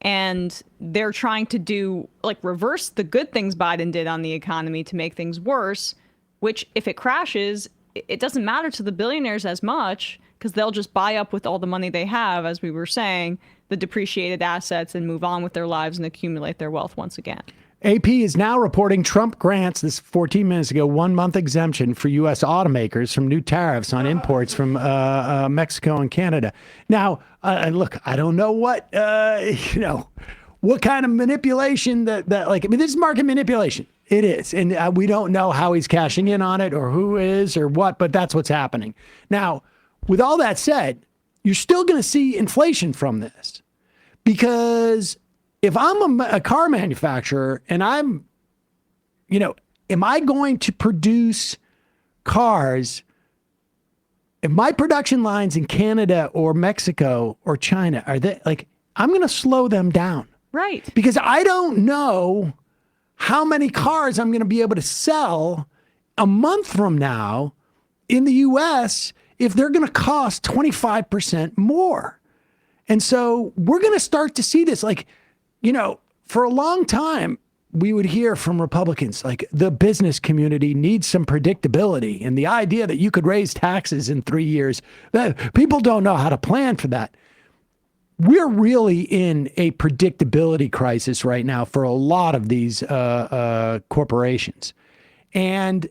And they're trying to reverse the good things Biden did on the economy to make things worse, which if it crashes, it doesn't matter to the billionaires as much because they'll just buy up with all the money they have, as we were saying, the depreciated assets and move on with their lives and accumulate their wealth once again.
AP is now reporting Trump grants, this 14 minutes ago, 1 month exemption for U.S. automakers from new tariffs on imports from Mexico and Canada. Now, look, I don't know what kind of manipulation this is market manipulation. It is. And we don't know how he's cashing in on it or who is or what, but that's what's happening. Now, with all that said, you're still going to see inflation from this because if I'm a car manufacturer and am I going to produce cars? If my production lines in Canada or Mexico or China I'm going to slow them down.
Right.
Because I don't know how many cars I'm going to be able to sell a month from now in the U.S. if they're going to cost 25% more. And so we're going to start to see this for a long time, we would hear from Republicans, the business community needs some predictability. And the idea that you could raise taxes in 3 years, that people don't know how to plan for that. we're really in a predictability crisis right now for a lot of these corporations. And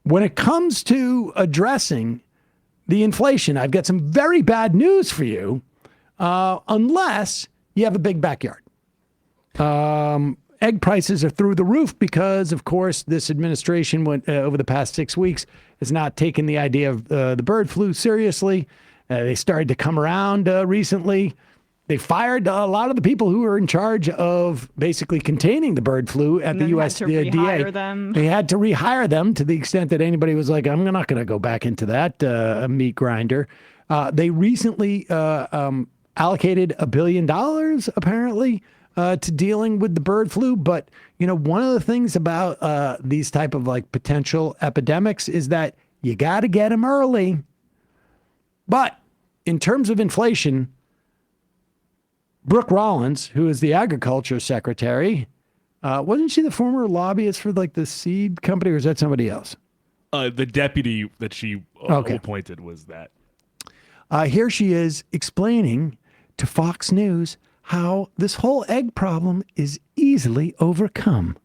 when it comes to addressing the inflation, I've got some very bad news for you, unless you have a big backyard. Egg prices are through the roof because, of course, this administration went over the past 6 weeks has not taken the idea of the bird flu seriously. They started to come around recently. They fired a lot of the people who were in charge of basically containing the bird flu at the USDA. They had to rehire them to the extent that anybody was like, I'm not going to go back into that meat grinder. They recently allocated $1 billion, apparently, to dealing with the bird flu. But, you know, one of the things about these type of like potential epidemics is that you got to get them early. But in terms of inflation, Brooke Rollins, who is the agriculture secretary, wasn't she the former lobbyist for like the seed company, or is that somebody else?
The deputy that she appointed was that.
Here she is explaining to Fox News how this whole egg problem is easily overcome.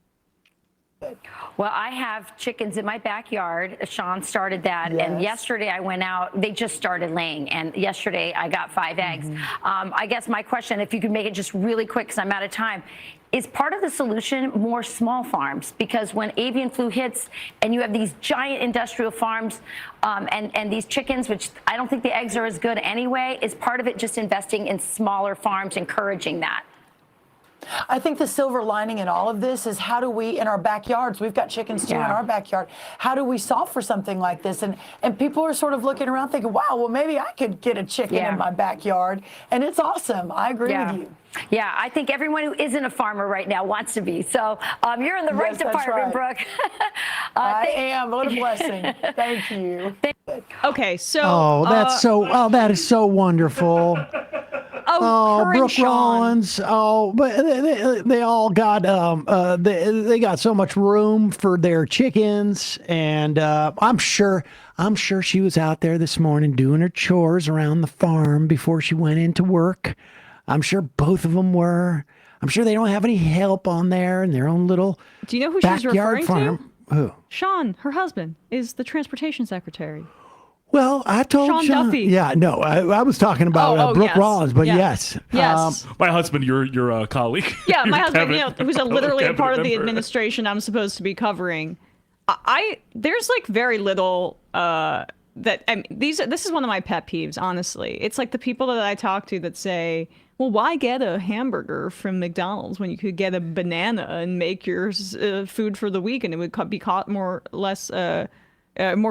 Well, I have chickens in my backyard. Sean started that. Yes. And yesterday I went out. They just started laying. And yesterday I got 5 eggs. I guess my question, if you could make it just really quick because I'm out of time, is part of the solution more small farms? Because when avian flu hits and you have these giant industrial farms and these chickens, which I don't think the eggs are as good anyway, is part of it just investing in smaller farms, encouraging that?
I think the silver lining in all of this is how do we, in our backyards, we've got chickens too in our backyard, how do we solve for something like this? And people are sort of looking around thinking, wow, well, maybe I could get a chicken in my backyard. And it's awesome. I agree with you.
Yeah, I think everyone who isn't a farmer right now wants to be. So you're in the right department, Brooke.
I am. What a blessing. Thank you.
Okay, so...
that is so wonderful. Brooke Rollins. But they all got they got so much room for their chickens, and I'm sure she was out there this morning doing her chores around the farm before she went into work. I'm sure both of them were. I'm sure they don't have any help on there in their own little
Do you know who she's referring
farm.
to?
Who?
Sean, her husband, is the transportation secretary.
Well, I told
Sean Duffy.
Yeah, no, I was talking about Brooke Rollins, but yes.
Yes.
My husband, your colleague.
Yeah, my husband, who's literally a part of the administration I'm supposed to be covering. There's like very little this is one of my pet peeves, honestly. It's like the people that I talk to that say, well, why get a hamburger from McDonald's when you could get a banana and make your food for the week and it would be more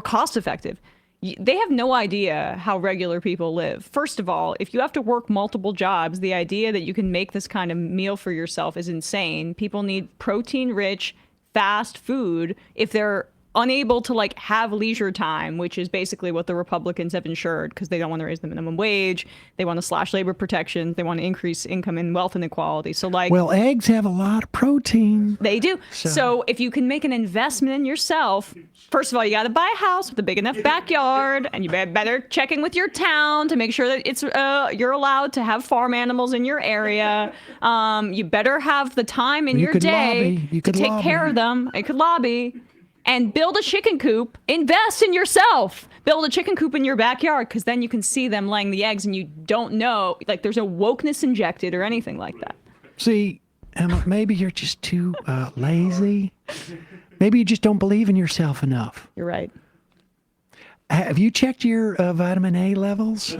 cost effective? They have no idea how regular people live. First of all, if you have to work multiple jobs, the idea that you can make this kind of meal for yourself is insane. People need protein-rich, fast food if they're unable to like have leisure time, which is basically what the Republicans have ensured because they don't want to raise the minimum wage. They want to slash labor protections. They want to increase income and wealth inequality. So like,
well, eggs have a lot of protein.
They do. So if you can make an investment in yourself, first of all, you got to buy a house with a big enough backyard, and you better check in with your town to make sure that it's you're allowed to have farm animals in your area. You better have the time in your day to take care of them. You could lobby. And build a chicken coop, invest in yourself. Build a chicken coop in your backyard because then you can see them laying the eggs and you don't know, like there's no wokeness injected or anything like that.
See, Emma, maybe you're just too lazy. Maybe you just don't believe in yourself enough.
You're right.
Have you checked your vitamin A levels?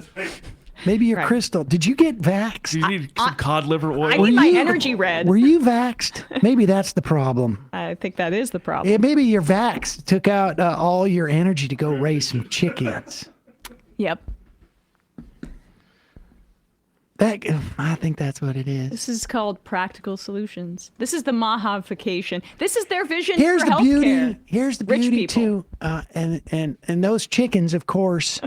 Maybe your crystal. Did you get vaxxed?
Do you need some cod liver oil?
I need my energy red.
Were you vaxxed? Maybe that's the problem.
I think that is the problem.
Yeah, maybe your vax took out all your energy to go raise some chickens.
Yep.
I think that's what it is.
This is called practical solutions. This is the Mahavication. This is their vision
Here's
for
the beauty.
healthcare.
Here's the beauty too. And those chickens, of course,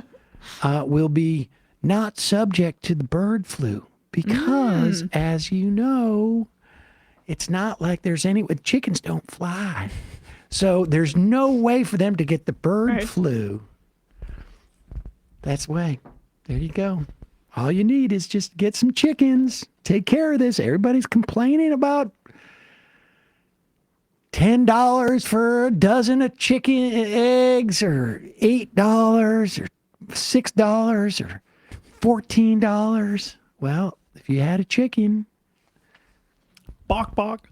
will be not subject to the bird flu because, as you know, it's not like there's chickens don't fly. So there's no way for them to get the bird flu. That's the way. There you go. All you need is just get some chickens. Take care of this. Everybody's complaining about $10 for a dozen of chicken eggs, or $8 or $6 or $14. Well, if you had a chicken.
Bok bok.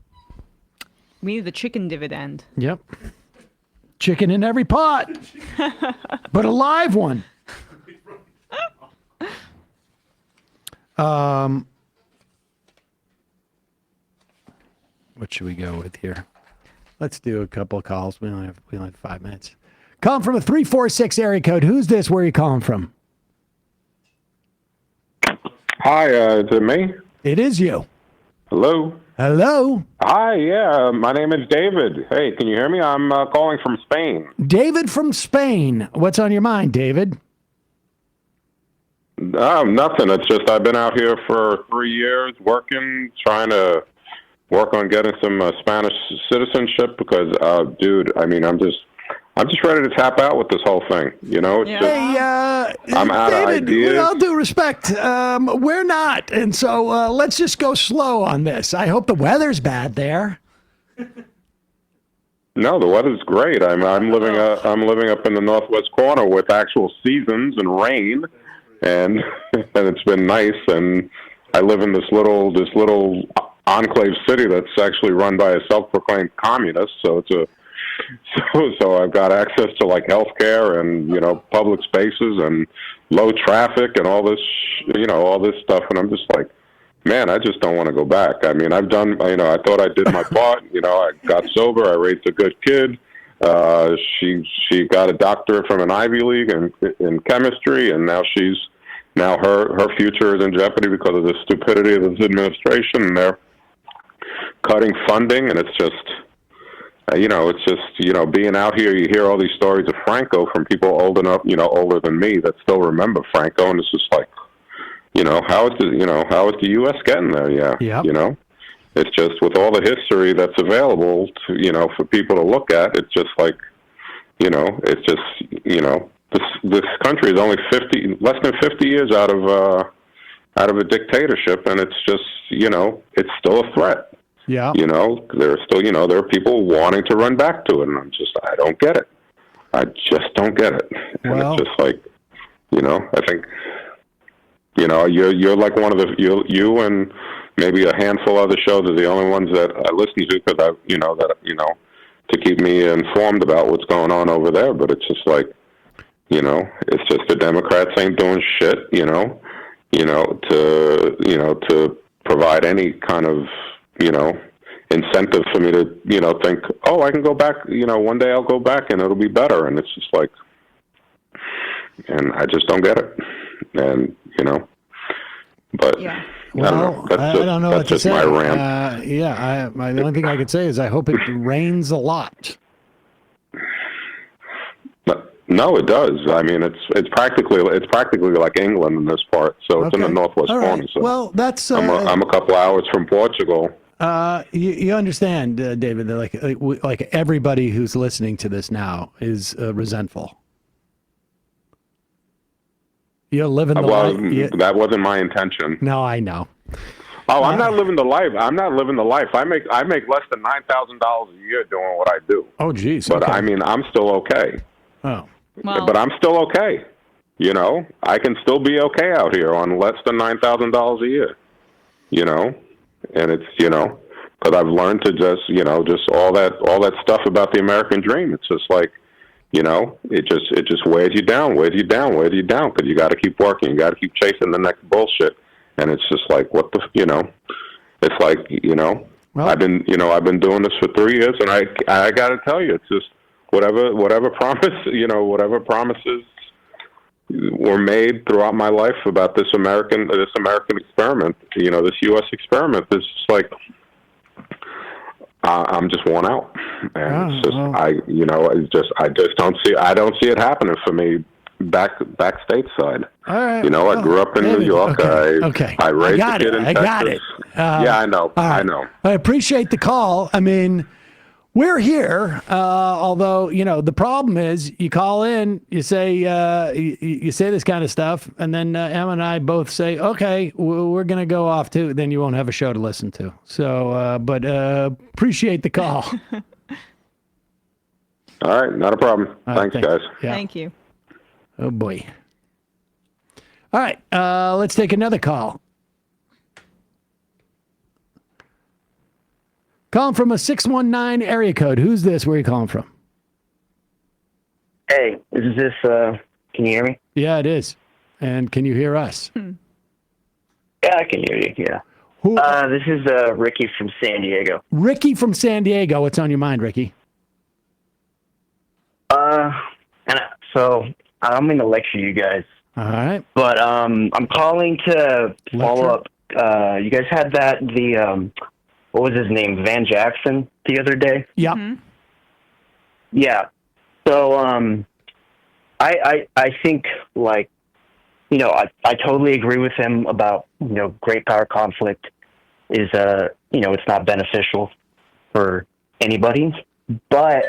We need the chicken dividend.
Yep. Chicken in every pot, but a live one. What should we go with here? Let's do a couple of calls. We only have 5 minutes. Calling from a 346 area code. Who's this? Where are you calling from?
Hi, is it me?
It is you.
Hello?
Hello?
Hi, yeah, my name is David. Hey, can you hear me? I'm calling from Spain.
David from Spain. What's on your mind, David?
Nothing. It's just I've been out here for 3 years working, trying to work on getting some Spanish citizenship because, dude, I mean, I'm just ready to tap out with this whole thing. You know, it's just, I'm out
David,
of ideas.
with all due respect, we're not, and so let's just go slow on this. I hope the weather's bad there.
No, the weather's great. I'm living up in the northwest corner with actual seasons and rain, and it's been nice. And I live in this little enclave city that's actually run by a self-proclaimed communist. So it's so I've got access to like healthcare and public spaces and low traffic and all this all this stuff. And I'm just like, man, I just don't want to go back. I mean, I've done, I thought I did my part. I got sober. I raised a good kid. She got a doctorate from an Ivy League in chemistry, and now her future is in jeopardy because of the stupidity of this administration, and they're cutting funding, and it's just, being out here, you hear all these stories of Franco from people old enough, older than me that still remember Franco, and it's just like, how is the U.S. getting there? Yeah. It's just with all the history that's available to, for people to look at, it's just like, it's just, this country is only less than 50 years out of a dictatorship, and it's just, it's still a threat.
Yeah.
There are people wanting to run back to it, and I don't get it. I just don't get it. And it's just like, I think, you're like one of the, you and maybe a handful of other shows are the only ones that I listen to because to keep me informed about what's going on over there. But it's just like, it's just the Democrats ain't doing shit, to provide any kind of, incentive for me to, think, oh, I can go back, one day I'll go back and it'll be better. And it's just like, and I just don't get it. And, but
yeah.
I don't know.
I don't know what to say.
My rant.
The only thing I could say is I hope it rains a lot.
No, it does. I mean, it's practically like England in this part. So it's in the northwest corner. So
well, that's
I'm a couple hours from Portugal.
You understand, David, that like everybody who's listening to this now is resentful. You're living the life.
That wasn't my intention.
No, I know.
Oh, I'm not living the life. I'm not living the life. I make less than $9,000 a year doing what I do.
Oh, geez.
But
okay.
I mean, I'm still okay.
Oh.
Well,
but I'm still okay. I can still be okay out here on less than $9,000 a year. And it's because I've learned to just just all that stuff about the American dream. It's just like it just wears you down because you got to keep working, you got to keep chasing the next bullshit, and it's just like what the it's like well, I've been doing this for 3 years, and I got to tell you, it's just whatever promises were made throughout my life about this American experiment, this U.S. experiment. It's just like I'm just worn out, and it's just I don't see it happening for me back stateside.
All right.
I grew up in New York.
Okay.
I raised a kid in Texas.
I got it.
Yeah, I know.
I appreciate the call. I mean, We're here, although, the problem is you call in, you say you say this kind of stuff, and then Emma and I both say, okay, we're going to go off too. Then you won't have a show to listen to. So, but appreciate the call.
All right, not a problem. Thanks, guys.
Yeah.
Thank you.
Oh, boy. All right, let's take another call. Calling from a 619 area code. Who's this? Where are you calling from?
Hey, is this, can you hear me?
Yeah, it is. And can you hear us?
Yeah, I can hear you, yeah.
Who?
This is Ricky from San Diego.
Ricky from San Diego. What's on your mind, Ricky?
So I don't mean to lecture you guys.
All right.
But I'm calling to follow up. You guys had what was his name, Van Jackson, the other day?
Yeah.
Yeah. So I think, like, I totally agree with him about, great power conflict is, it's not beneficial for anybody. But,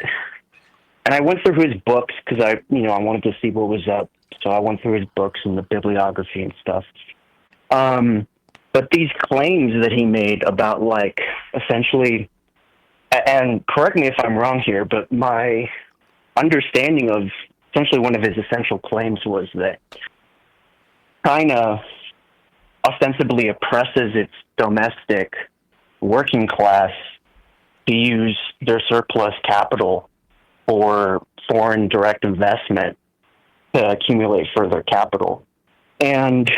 and I went through his books because I wanted to see what was up. So I went through his books and the bibliography and stuff. But these claims that he made about, like, essentially, and correct me if I'm wrong here, but my understanding of essentially one of his essential claims was that China ostensibly oppresses its domestic working class to use their surplus capital for foreign direct investment to accumulate further capital. And,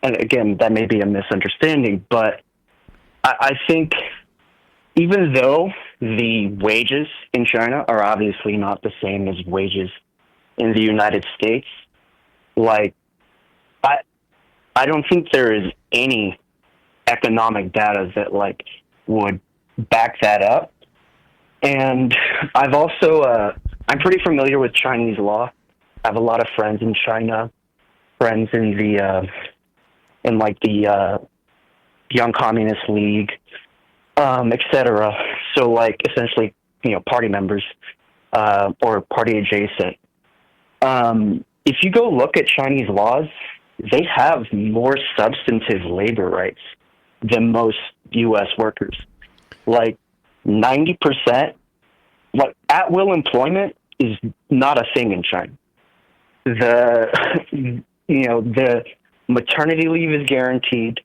and again, that may be a misunderstanding, but I think even though the wages in China are obviously not the same as wages in the United States, like, I don't think there is any economic data that, like, would back that up. And I've also, I'm pretty familiar with Chinese law. I have a lot of friends in China, friends in the Young Communist League, etc. So, like, essentially, party members or party adjacent. If you go look at Chinese laws, they have more substantive labor rights than most U.S. workers. Like 90%, like at-will employment is not a thing in China. The maternity leave is guaranteed.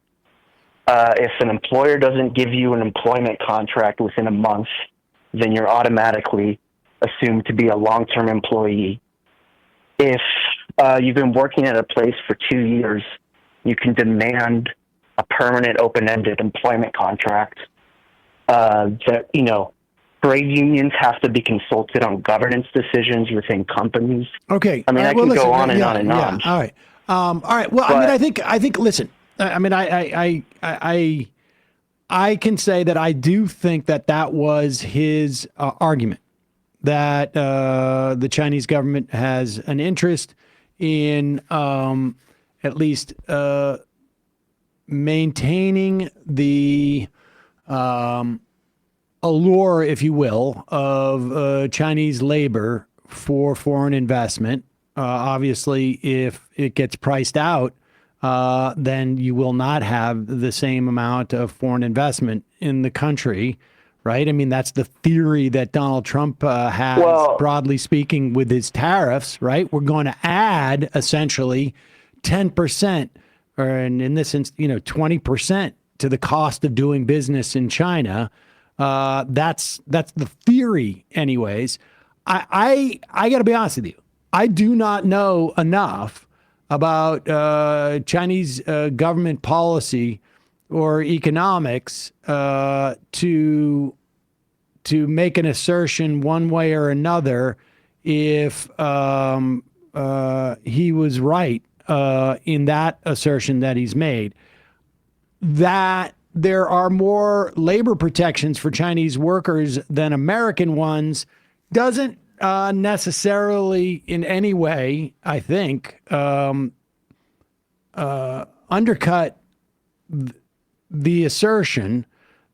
If an employer doesn't give you an employment contract within a month, then you're automatically assumed to be a long-term employee. If you've been working at a place for 2 years, you can demand a permanent open-ended employment contract. Trade unions have to be consulted on governance decisions within companies.
Okay.
I mean, I can go on and on and on.
All right. All right. Well,
But,
I think, listen, I can say that I do think that was his argument, that the Chinese government has an interest in at least maintaining the allure, if you will, of Chinese labor for foreign investment. Obviously, if it gets priced out, then you will not have the same amount of foreign investment in the country, right? I mean, that's the theory that Donald Trump has, broadly speaking, with his tariffs, right? We're going to add essentially 10%, or in this instance, 20% to the cost of doing business in China. That's the theory, anyways. I got to be honest with you. I do not know enough about Chinese government policy or economics to make an assertion one way or another if he was right in that assertion that he's made. That there are more labor protections for Chinese workers than American ones doesn't necessarily in any way, I think, undercut the assertion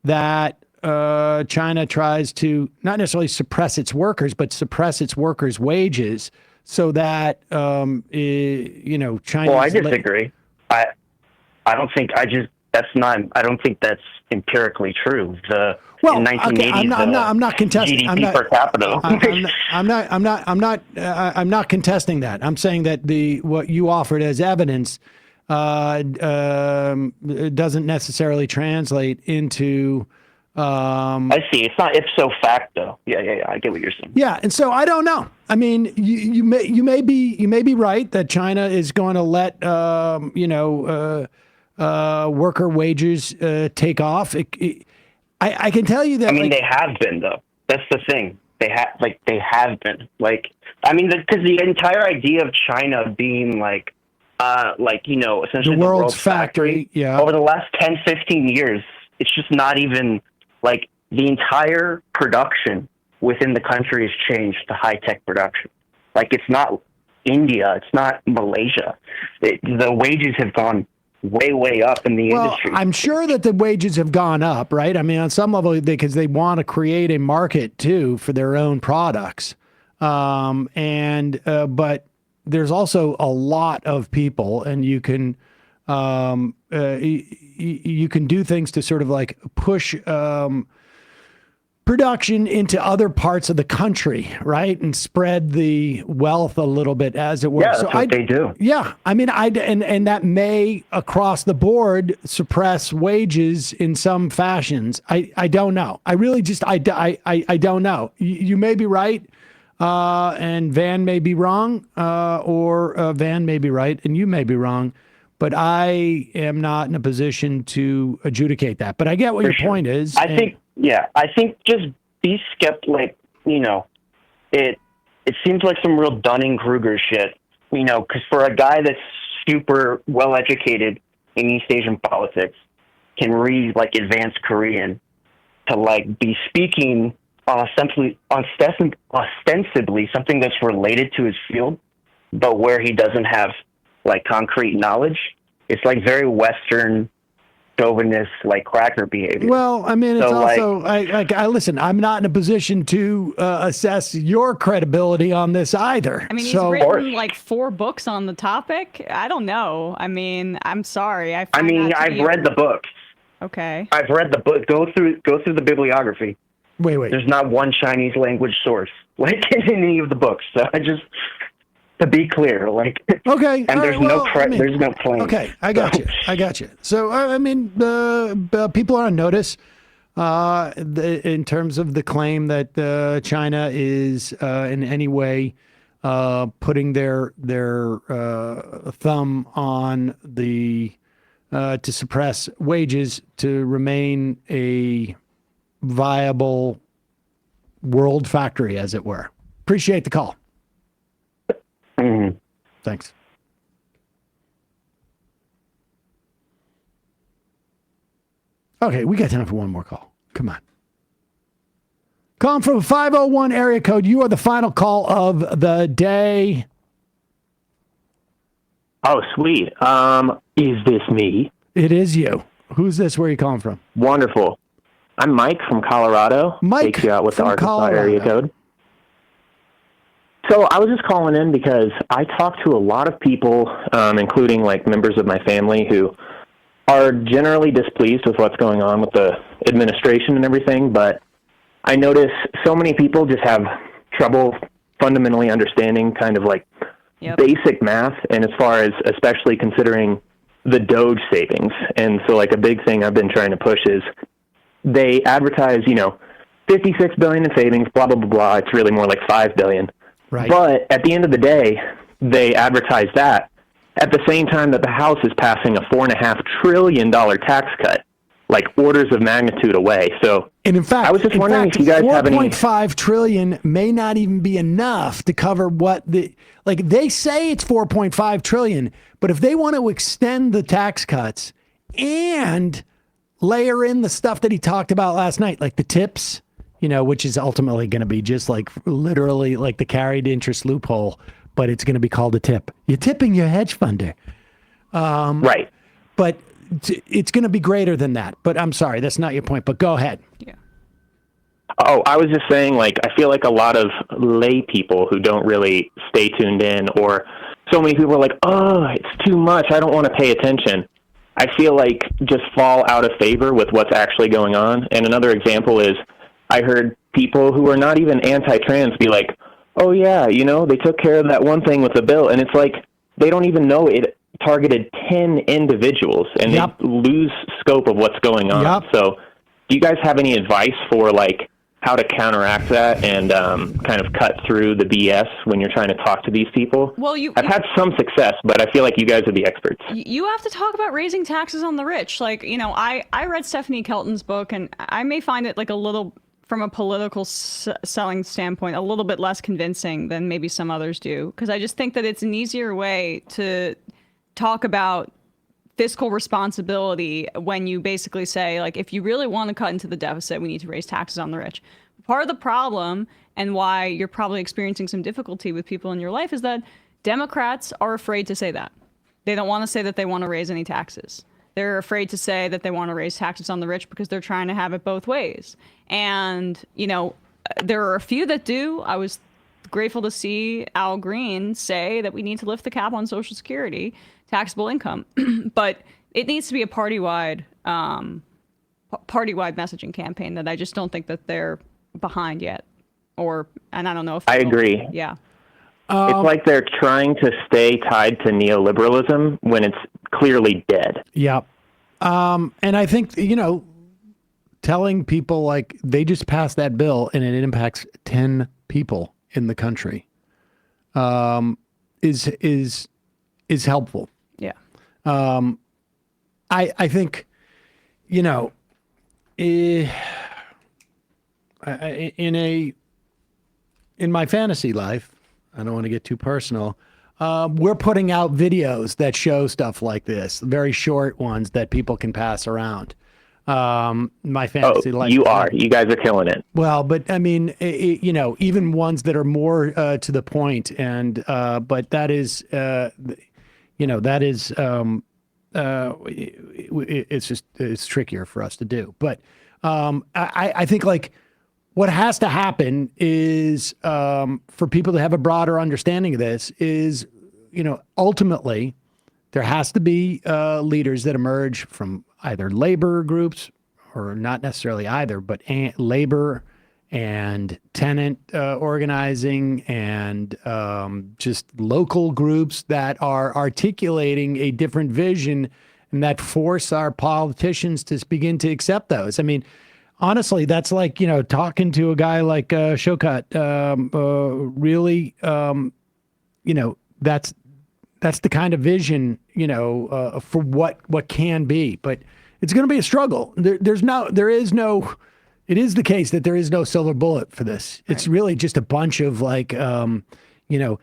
that China tries to not necessarily suppress its workers, but suppress its workers' wages so that, China.
Well, I disagree. I don't think I don't think that's empirically true. In 1980s,
I'm not contesting
GDP per capita.
I'm not contesting that. I'm saying that what you offered as evidence doesn't necessarily translate into.
I see. It's not ipso facto. Yeah. I get what you're saying.
Yeah, and so I don't know. I mean, you may be right that China is going to let worker wages take off. I can tell you that.
I mean, they have been though. That's the thing. They have been because the entire idea of China being essentially
the world's factory. Yeah.
Over the last 10, 15 years, it's just not even the entire production within the country has changed to high-tech production. It's not India. It's not Malaysia. The wages have gone way up in the industry.
I'm sure that the wages have gone up, right? I mean, on some level, because they want to create a market too for their own products. But there's also a lot of people, and you can do things to sort of push production into other parts of the country, right? And spread the wealth a little bit, as it were.
Yeah, that's what they do.
Yeah. I mean, and that may, across the board, suppress wages in some fashions. I don't know. I really just, I don't know. You may be right, and Van may be wrong, or Van may be right, and you may be wrong. But I am not in a position to adjudicate that. But I get what your point is.
I think just be skeptical. It seems like some real Dunning-Kruger shit. Because for a guy that's super well educated in East Asian politics, can read advanced Korean, to be speaking ostensibly something that's related to his field, but where he doesn't have concrete knowledge. It's very Western chauvinist, cracker behavior.
Well, I mean, it's also, I listen, I'm not in a position to assess your credibility on this either.
I mean, he's written 4 books on the topic. I don't know. I mean, I'm sorry. I've
read the books.
Okay.
I've read the book. Go through the bibliography.
Wait.
There's not one Chinese language source in any of the books. So to be clear,
okay,
and there's no claim.
Okay, I got you. So I mean, people are on notice in terms of the claim that China is in any way putting their thumb on the to suppress wages to remain a viable world factory, as it were. Appreciate the call.
Mm-hmm.
Thanks. Okay, we got time for one more call. Come on. Calling from a 501 area code. You are the final call of the day.
Oh, sweet. Is this me?
It is you. Who's this? Where are you calling from?
Wonderful. I'm Mike from Colorado.
Mike
Take you out with the Arkansas
Colorado.
area code. So I was just calling in because I talk to a lot of people, including members of my family, who are generally displeased with what's going on with the administration and everything. But I notice so many people just have trouble fundamentally understanding kind of basic math, and as far as especially considering the Doge savings. And so a big thing I've been trying to push is they advertise, $56 billion in savings, blah, blah, blah, blah. It's really more like $5 billion.
Right.
But at the end of the day, they advertise that at the same time that the House is passing a $4.5 trillion tax cut, orders of magnitude away. So,
and in fact,
I was just wondering if you guys have any.
$4.5 trillion may not even be enough to cover what they say it's $4.5 trillion, but if they want to extend the tax cuts and layer in the stuff that he talked about last night, like the tips, which is ultimately going to be just literally the carried interest loophole, but it's going to be called a tip. You're tipping your hedge funder.
Right.
But it's going to be greater than that. But I'm sorry, that's not your point. But go ahead.
Yeah.
Oh, I was just saying, like, I feel like a lot of lay people who don't really stay tuned in, or so many people are like, oh, it's too much, I don't want to pay attention. I feel like just fall out of favor with what's actually going on. And another example is I heard people who are not even anti-trans be like, oh, yeah, you know, they took care of that one thing with the bill. And it's like they don't even know it targeted 10 individuals, and they lose scope of what's going on. So do you guys have any advice for, like, how to counteract that and kind of cut through the BS when you're trying to talk to these people?
Well,
I've had some success, but I feel like you guys are the experts.
You have to talk about raising taxes on the rich. Like, you know, I read Stephanie Kelton's book, and I may find it like a little, from a political selling standpoint, a little bit less convincing than maybe some others do. Because I just think that it's an easier way to talk about fiscal responsibility when you basically say, like, if you really want to cut into the deficit, we need to raise taxes on the rich. Part of the problem, and why you're probably experiencing some difficulty with people in your life, is that Democrats are afraid to say that. They don't want to say that they want to raise any taxes. They're afraid to say that they want to raise taxes on the rich because they're trying to have it both ways. And, you know, there are a few that do. I was grateful to see Al Green say that we need to lift the cap on Social Security, taxable income. But it needs to be a party-wide messaging campaign that I just don't think that they're behind yet. And I don't know if
I agree.
Yeah.
It's like they're trying to stay tied to neoliberalism when it's clearly dead.
Yeah. And I think, you know, telling people, like, they just passed that bill and it impacts 10 people in the country is helpful.
Yeah.
I think, you know, in my fantasy life, I don't want to get too personal, we're putting out videos that show stuff like this, very short ones that people can pass around. My fantasy life.
You guys are killing it.
Well, but I mean, you know, even ones that are more to the point, and but that is, you know, that is, it's trickier for us to do. But I think, like, what has to happen is for people to have a broader understanding of this is, you know, ultimately there has to be leaders that emerge from either labor groups, or not necessarily either, but labor and tenant organizing, and just local groups that are articulating a different vision and that force our politicians to begin to accept those. I mean, honestly, that's like, you know, talking to a guy like Showcut. Really, you know, that's the kind of vision, you know, for what can be. But it's going to be a struggle. It is the case that there is no silver bullet for this. It's really just a bunch of, like, you know,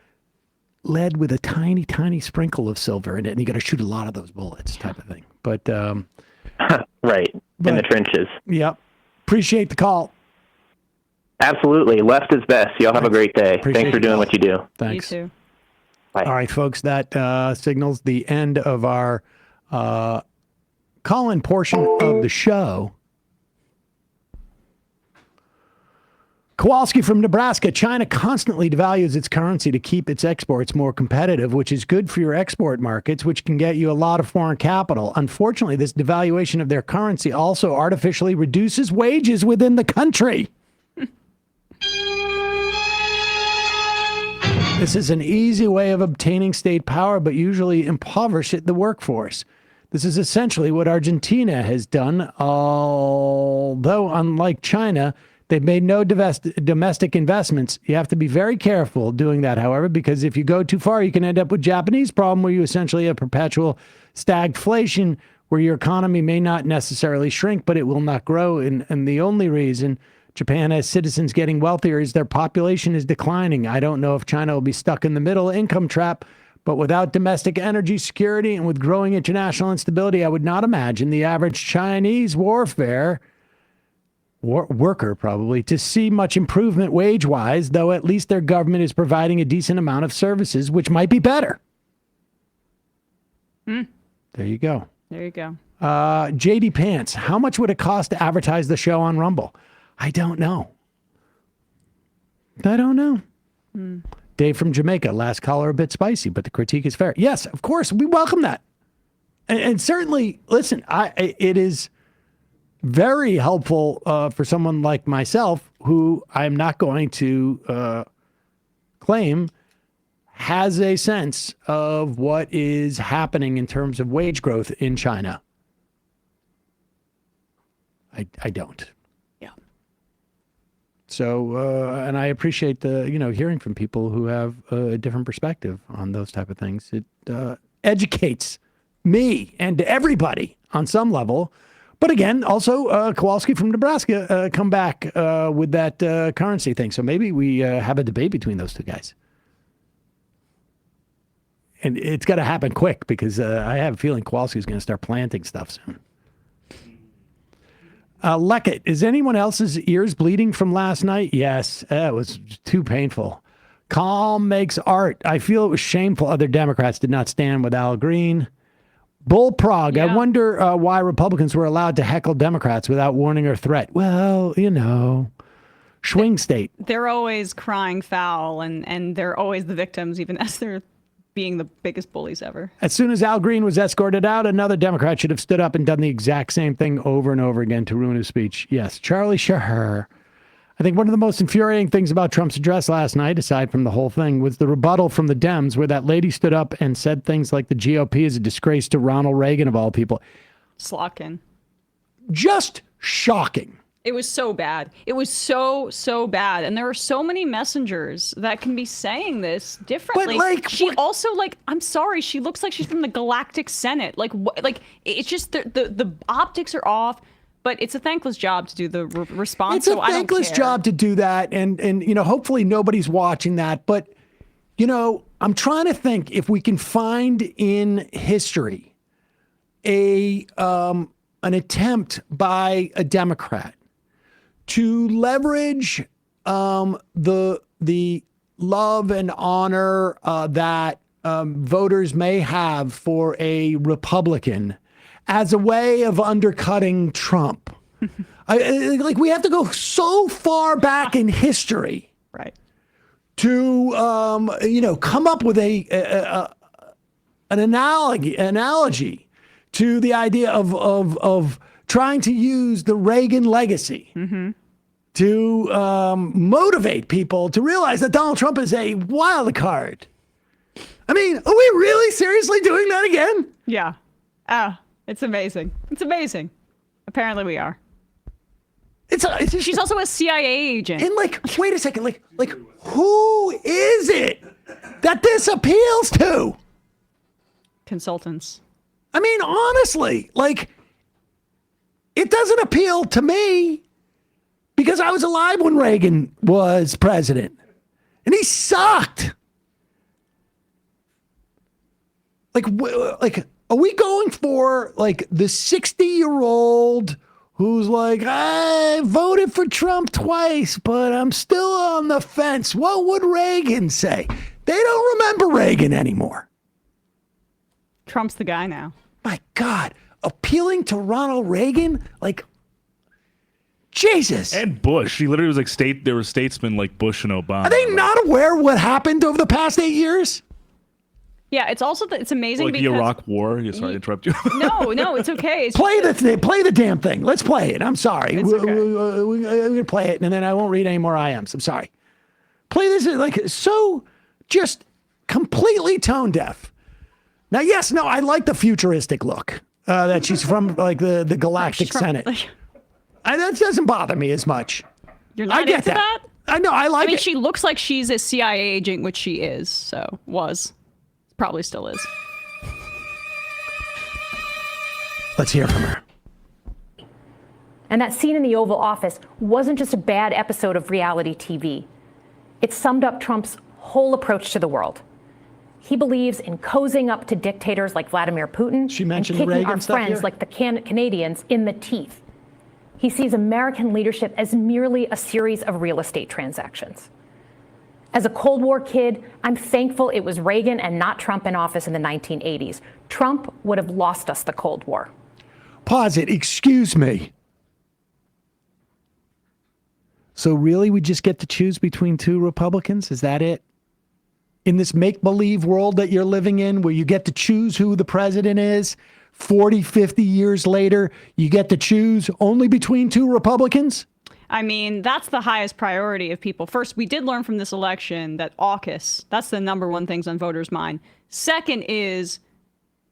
lead with a tiny, tiny sprinkle of silver in it, and you got to shoot a lot of those bullets, type of thing. But
right, in the trenches.
Yep. Appreciate the call.
Absolutely. Left is best. Y'all have a great day. Thanks for doing what you do.
Thanks.
You too.
Bye.
All right, folks, that signals the end of our call-in portion of the show. Kowalski from Nebraska. China constantly devalues its currency to keep its exports more competitive, which is good for your export markets, which can get you a lot of foreign capital. Unfortunately, this devaluation of their currency also artificially reduces wages within the country. This is an easy way of obtaining state power, but usually impoverish the workforce. This is essentially what Argentina has done, although unlike China, they've made no domestic investments. You have to be very careful doing that, however, because if you go too far, you can end up with Japanese problem where you essentially have perpetual stagflation, where your economy may not necessarily shrink, but it will not grow. And the only reason Japan has citizens getting wealthier is their population is declining. I don't know if China will be stuck in the middle income trap, but without domestic energy security and with growing international instability, I would not imagine the average Chinese worker probably to see much improvement wage-wise, though at least their government is providing a decent amount of services, which might be better. There you go.
There you go.
JD Pants, how much would it cost to advertise the show on Rumble? I don't know. I don't know. Dave from Jamaica, last caller a bit spicy, but the critique is fair. Yes, of course, we welcome that. And certainly, listen, it is very helpful for someone like myself, who I'm not going to claim has a sense of what is happening in terms of wage growth in China. I don't.
Yeah.
So, and I appreciate the, hearing from people who have a different perspective on those type of things. It educates me and everybody on some level. But again, also Kowalski from Nebraska come back with that currency thing. So maybe we have a debate between those two guys. And it's got to happen quick because I have a feeling Kowalski's going to start planting stuff soon. Leckett, is anyone else's ears bleeding from last night? Yes, it was too painful. Calm makes art. I feel it was shameful other Democrats did not stand with Al Green. Bull Prague, yeah. I wonder why Republicans were allowed to heckle Democrats without warning or threat. Well, swing state.
They're always crying foul, and they're always the victims, even as they're being the biggest bullies ever.
As soon as Al Green was escorted out, another Democrat should have stood up and done the exact same thing over and over again to ruin his speech. Yes, Charlie Shaher. I think one of the most infuriating things about Trump's address last night, aside from the whole thing, was the rebuttal from the Dems, where that lady stood up and said things like the GOP is a disgrace to Ronald Reagan, of all people.
Slockin'.
Just shocking.
It was so bad. It was so bad. And there are so many messengers that can be saying this differently.
But
she also, I'm sorry, she looks like she's from the Galactic Senate. It's just the optics are off. But it's a thankless job to do the response.
It's a thankless job to do that. And hopefully nobody's watching that. But, I'm trying to think if we can find in history an attempt by a Democrat to leverage the love and honor that voters may have for a Republican as a way of undercutting Trump. We have to go so far back in history,
right,
to come up with an analogy to the idea of trying to use the Reagan legacy to motivate people to realize that Donald Trump is a wild card. I mean, are we really seriously doing that again?
Yeah. It's amazing. It's amazing. Apparently we are. She's also a CIA agent.
And wait a second, who is it that this appeals to?
Consultants.
I mean, honestly, it doesn't appeal to me because I was alive when Reagan was president and he sucked. Are we going for the 60-year-old who's I voted for Trump twice, but I'm still on the fence? What would Reagan say? They don't remember Reagan anymore.
Trump's the guy now.
My God, appealing to Ronald Reagan? Jesus.
And Bush. He literally was there were statesmen like Bush and Obama.
Are they not aware what happened over the past 8 years?
Yeah, it's also it's amazing because
the Iraq War. Sorry to interrupt you.
No, it's okay. It's
play the damn thing. Let's play it. I'm sorry.
It's okay.
We're gonna play it, and then I won't read any more IMs. I'm sorry. Play this so just completely tone deaf. Now, yes, no, I like the futuristic look that she's from, the Galactic Senate. That doesn't bother me as much.
You're not into that?
I know. I like it.
She looks like she's a CIA agent, which she is. So was. Probably still is.
Let's hear from her.
And that scene in the Oval Office wasn't just a bad episode of reality TV. It summed up Trump's whole approach to the world. He believes in cozying up to dictators like Vladimir Putin and kicking our friends like the Canadians in the teeth. He sees American leadership as merely a series of real estate transactions. As a Cold War kid, I'm thankful it was Reagan and not Trump in office in the 1980s. Trump would have lost us the Cold War.
Pause it. Excuse me. So really, we just get to choose between two Republicans? Is that it? In this make-believe world that you're living in, where you get to choose who the president is, 40, 50 years later, you get to choose only between two Republicans?
I mean, that's the highest priority of people. First, we did learn from this election that AUKUS, that's the number one things on voters' mind. Second is,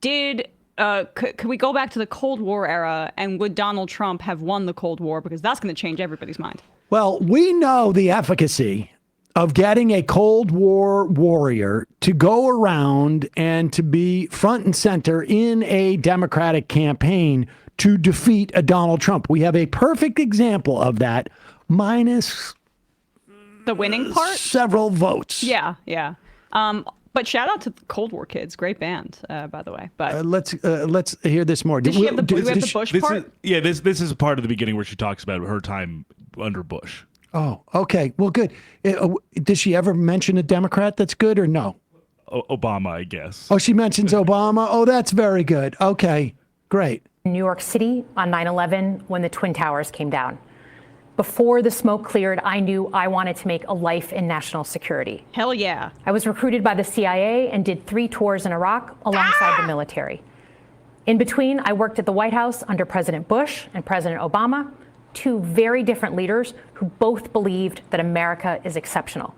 could we go back to the Cold War era, and would Donald Trump have won the Cold War? Because that's going to change everybody's mind.
Well, we know the efficacy of getting a Cold War warrior to go around and to be front and center in a Democratic campaign to defeat a Donald Trump. We have a perfect example of that, minus
the winning part?
Several votes.
Yeah. But shout out to the Cold War kids. Great band, by the way. But
let's hear this more.
Did she have do we have the Bush part?
This is part of the beginning where she talks about her time under Bush.
Oh, okay. Well, good. Does she ever mention a Democrat that's good or no?
Obama, I guess.
Oh, she mentions Obama. Oh, that's very good. Okay, great.
New York City on 9/11 when the Twin Towers came down. Before the smoke cleared, I knew I wanted to make a life in national security.
Hell yeah.
I was recruited by the CIA and did 3 tours in Iraq alongside the military. In between, I worked at the White House under President Bush and President Obama, 2 very different leaders who both believed that America is exceptional.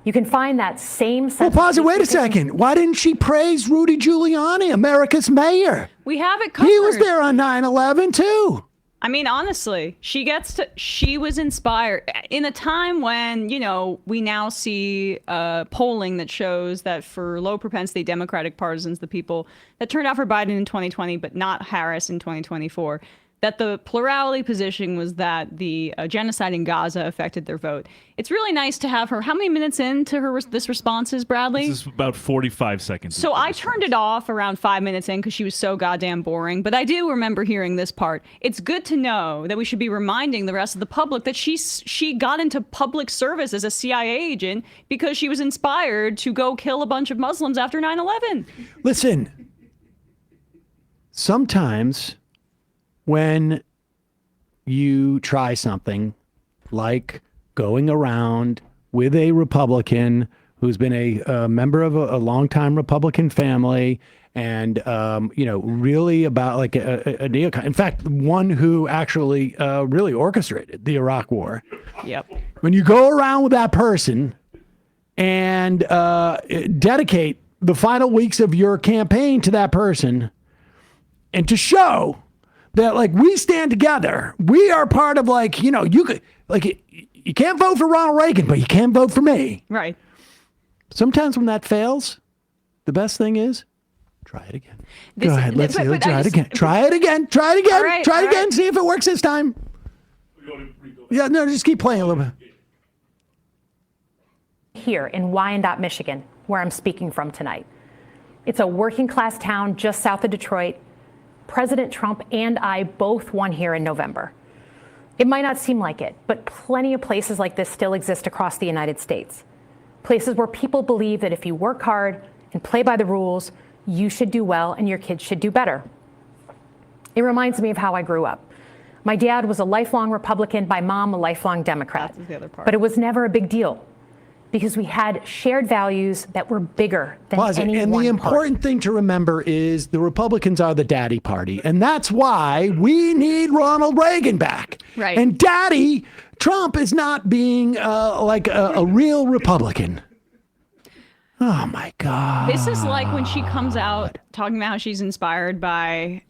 You can find that same sense.
Well, pause it. Wait a second. Why didn't she praise Rudy Giuliani, America's mayor?
We have it covered.
He was there on 9/11 too.
I mean, honestly, she was inspired in a time when, we now see polling that shows that for low propensity Democratic partisans, the people that turned out for Biden in 2020, but not Harris in 2024, that the plurality position was that the genocide in Gaza affected their vote. It's really nice to have her. How many minutes into this response is, Bradley?
This is about 45 seconds.
So I turned it off around 5 minutes in because she was so goddamn boring. But I do remember hearing this part. It's good to know that we should be reminding the rest of the public that she got into public service as a CIA agent because she was inspired to go kill a bunch of Muslims after 9/11.
Listen, sometimes when you try something like going around with a Republican who's been a member of a longtime Republican family and, really about like a neocon. In fact, one who actually really orchestrated the Iraq War.
Yep.
When you go around with that person and dedicate the final weeks of your campaign to that person and to show that we stand together. We are part of you can't vote for Ronald Reagan, but you can vote for me.
Right.
Sometimes when that fails, the best thing is try it again. Go ahead. Let's try it again. Try it again. Try it again.
Right,
try it again. See if it works this time. Yeah, no, just keep playing a little bit.
Here in Wyandotte, Michigan, where I'm speaking from tonight. It's a working class town just south of Detroit. President Trump and I both won here in November. It might not seem like it, but plenty of places like this still exist across the United States. Places where people believe that if you work hard and play by the rules, you should do well and your kids should do better. It reminds me of how I grew up. My dad was a lifelong Republican, my mom a lifelong Democrat.
That's the other part.
But it was never a big deal because we had shared values that were bigger than any
and
one
the important thing to remember is the Republicans are the daddy party. And that's why we need Ronald Reagan back.
Right.
And Daddy Trump is not being like a real Republican. Oh, my God.
This is like when she comes out talking about how she's inspired by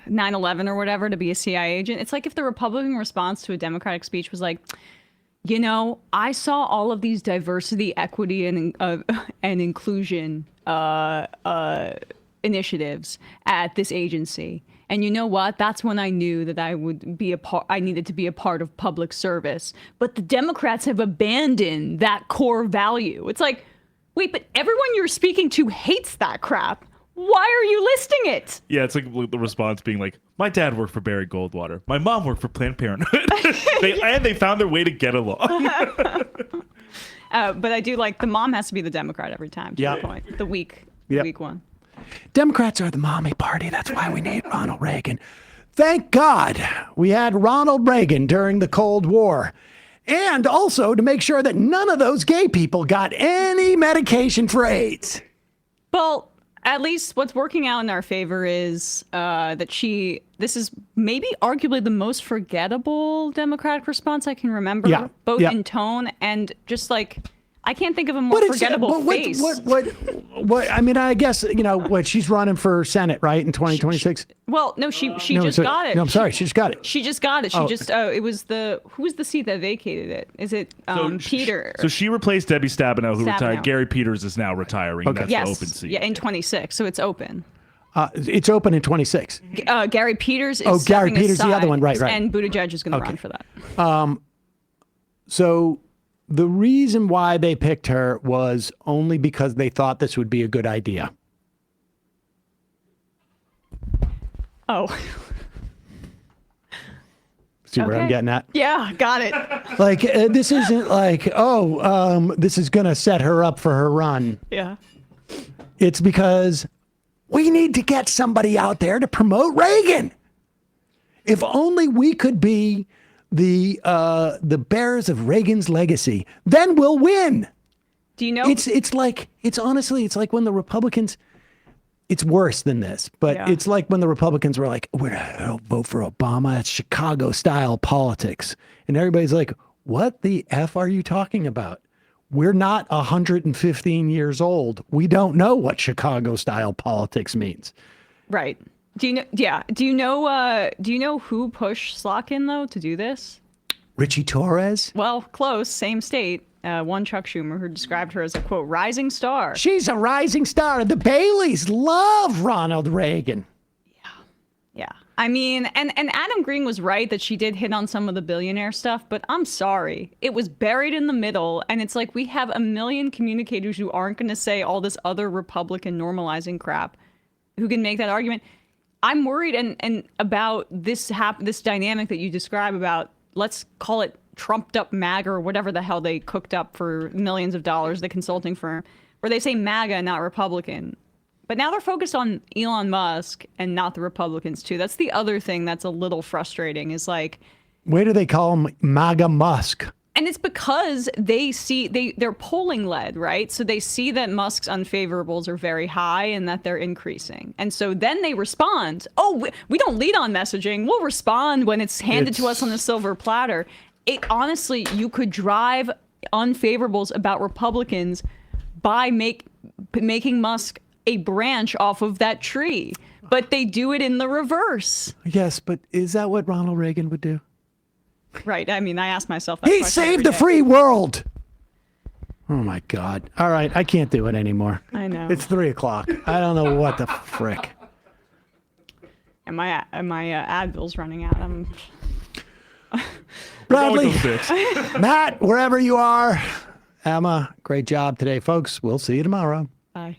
9/11 or whatever to be a CIA agent. It's like if the Republican response to a Democratic speech was like, I saw all of these diversity, equity, and inclusion initiatives at this agency. And you know what? That's when I knew that I would be I needed to be a part of public service. But the Democrats have abandoned that core value. It's like, wait, but everyone you're speaking to hates that crap. Why are you listing it?
Yeah, it's like the response being like, my dad worked for Barry Goldwater. My mom worked for Planned Parenthood. they found their way to get along.
But I do like the mom has to be the Democrat every time. To
Yeah.
your point. The weak one.
Democrats are the mommy party. That's why we need Ronald Reagan. Thank God we had Ronald Reagan during the Cold War. And also to make sure that none of those gay people got any medication for AIDS.
Well, at least what's working out in our favor is that this is maybe arguably the most forgettable Democratic response I can remember, both in tone and just like, I can't think of a more forgettable face.
What? I mean, I guess, she's running for Senate, right, in 2026?
Well, no, she just got it.
No, I'm sorry, she just got it.
She just got it. Who was the seat that vacated it? Is it Peter?
So she replaced Debbie Stabenow, who retired. Gary Peters is now retiring.
Okay.
That's the open seat.
Yeah, in 26, so it's open.
It's open in 26.
Gary Peters is
Gary Peters, the other one, right.
And Buttigieg is going to run for that.
So the reason why they picked her was only because they thought this would be a good idea.
Oh.
See where I'm getting at?
Yeah, got it.
Like, this isn't like, this is going to set her up for her run.
Yeah.
It's because we need to get somebody out there to promote Reagan. If only we could be the bearers of Reagan's legacy, then we'll win.
Do you know?
It's like when the Republicans. It's worse than this, but it's like when the Republicans were like, "We're gonna vote for Obama." It's Chicago-style politics, and everybody's like, "What the F are you talking about? We're not 115 years old. We don't know what Chicago-style politics means."
Right. Do you know? Yeah. Do you know who pushed Slotkin though to do this?
Richie Torres.
Well, close. Same state. One Chuck Schumer, who described her as a quote rising star.
She's a rising star. The Baileys love Ronald Reagan.
Yeah. I mean, and Adam Green was right that she did hit on some of the billionaire stuff, but I'm sorry. It was buried in the middle, and it's like we have a million communicators who aren't going to say all this other Republican normalizing crap who can make that argument. I'm worried and about this dynamic that you describe about, let's call it trumped up MAGA or whatever the hell they cooked up for millions of dollars, the consulting firm, where they say MAGA, not Republican. But now they're focused on Elon Musk and not the Republicans too. That's the other thing that's a little frustrating is like,
where do they call him MAGA Musk?
And it's because they see they're polling led, right? So they see that Musk's unfavorables are very high and that they're increasing. And so then they respond, we don't lead on messaging. We'll respond when it's handed to us on a silver platter. It honestly, you could drive unfavorables about Republicans by making Musk a branch off of that tree. But they do it in the reverse.
Yes, but is that what Ronald Reagan would do?
Right. I mean, I ask myself that
He
question
saved
every
the
day.
free world. Oh, my God. All right. I can't do it anymore.
I know.
It's 3:00. I don't know what the frick.
And my Advil's running out.
Bradley, Matt, wherever you are. Emma, great job today, folks. We'll see you tomorrow.
Bye.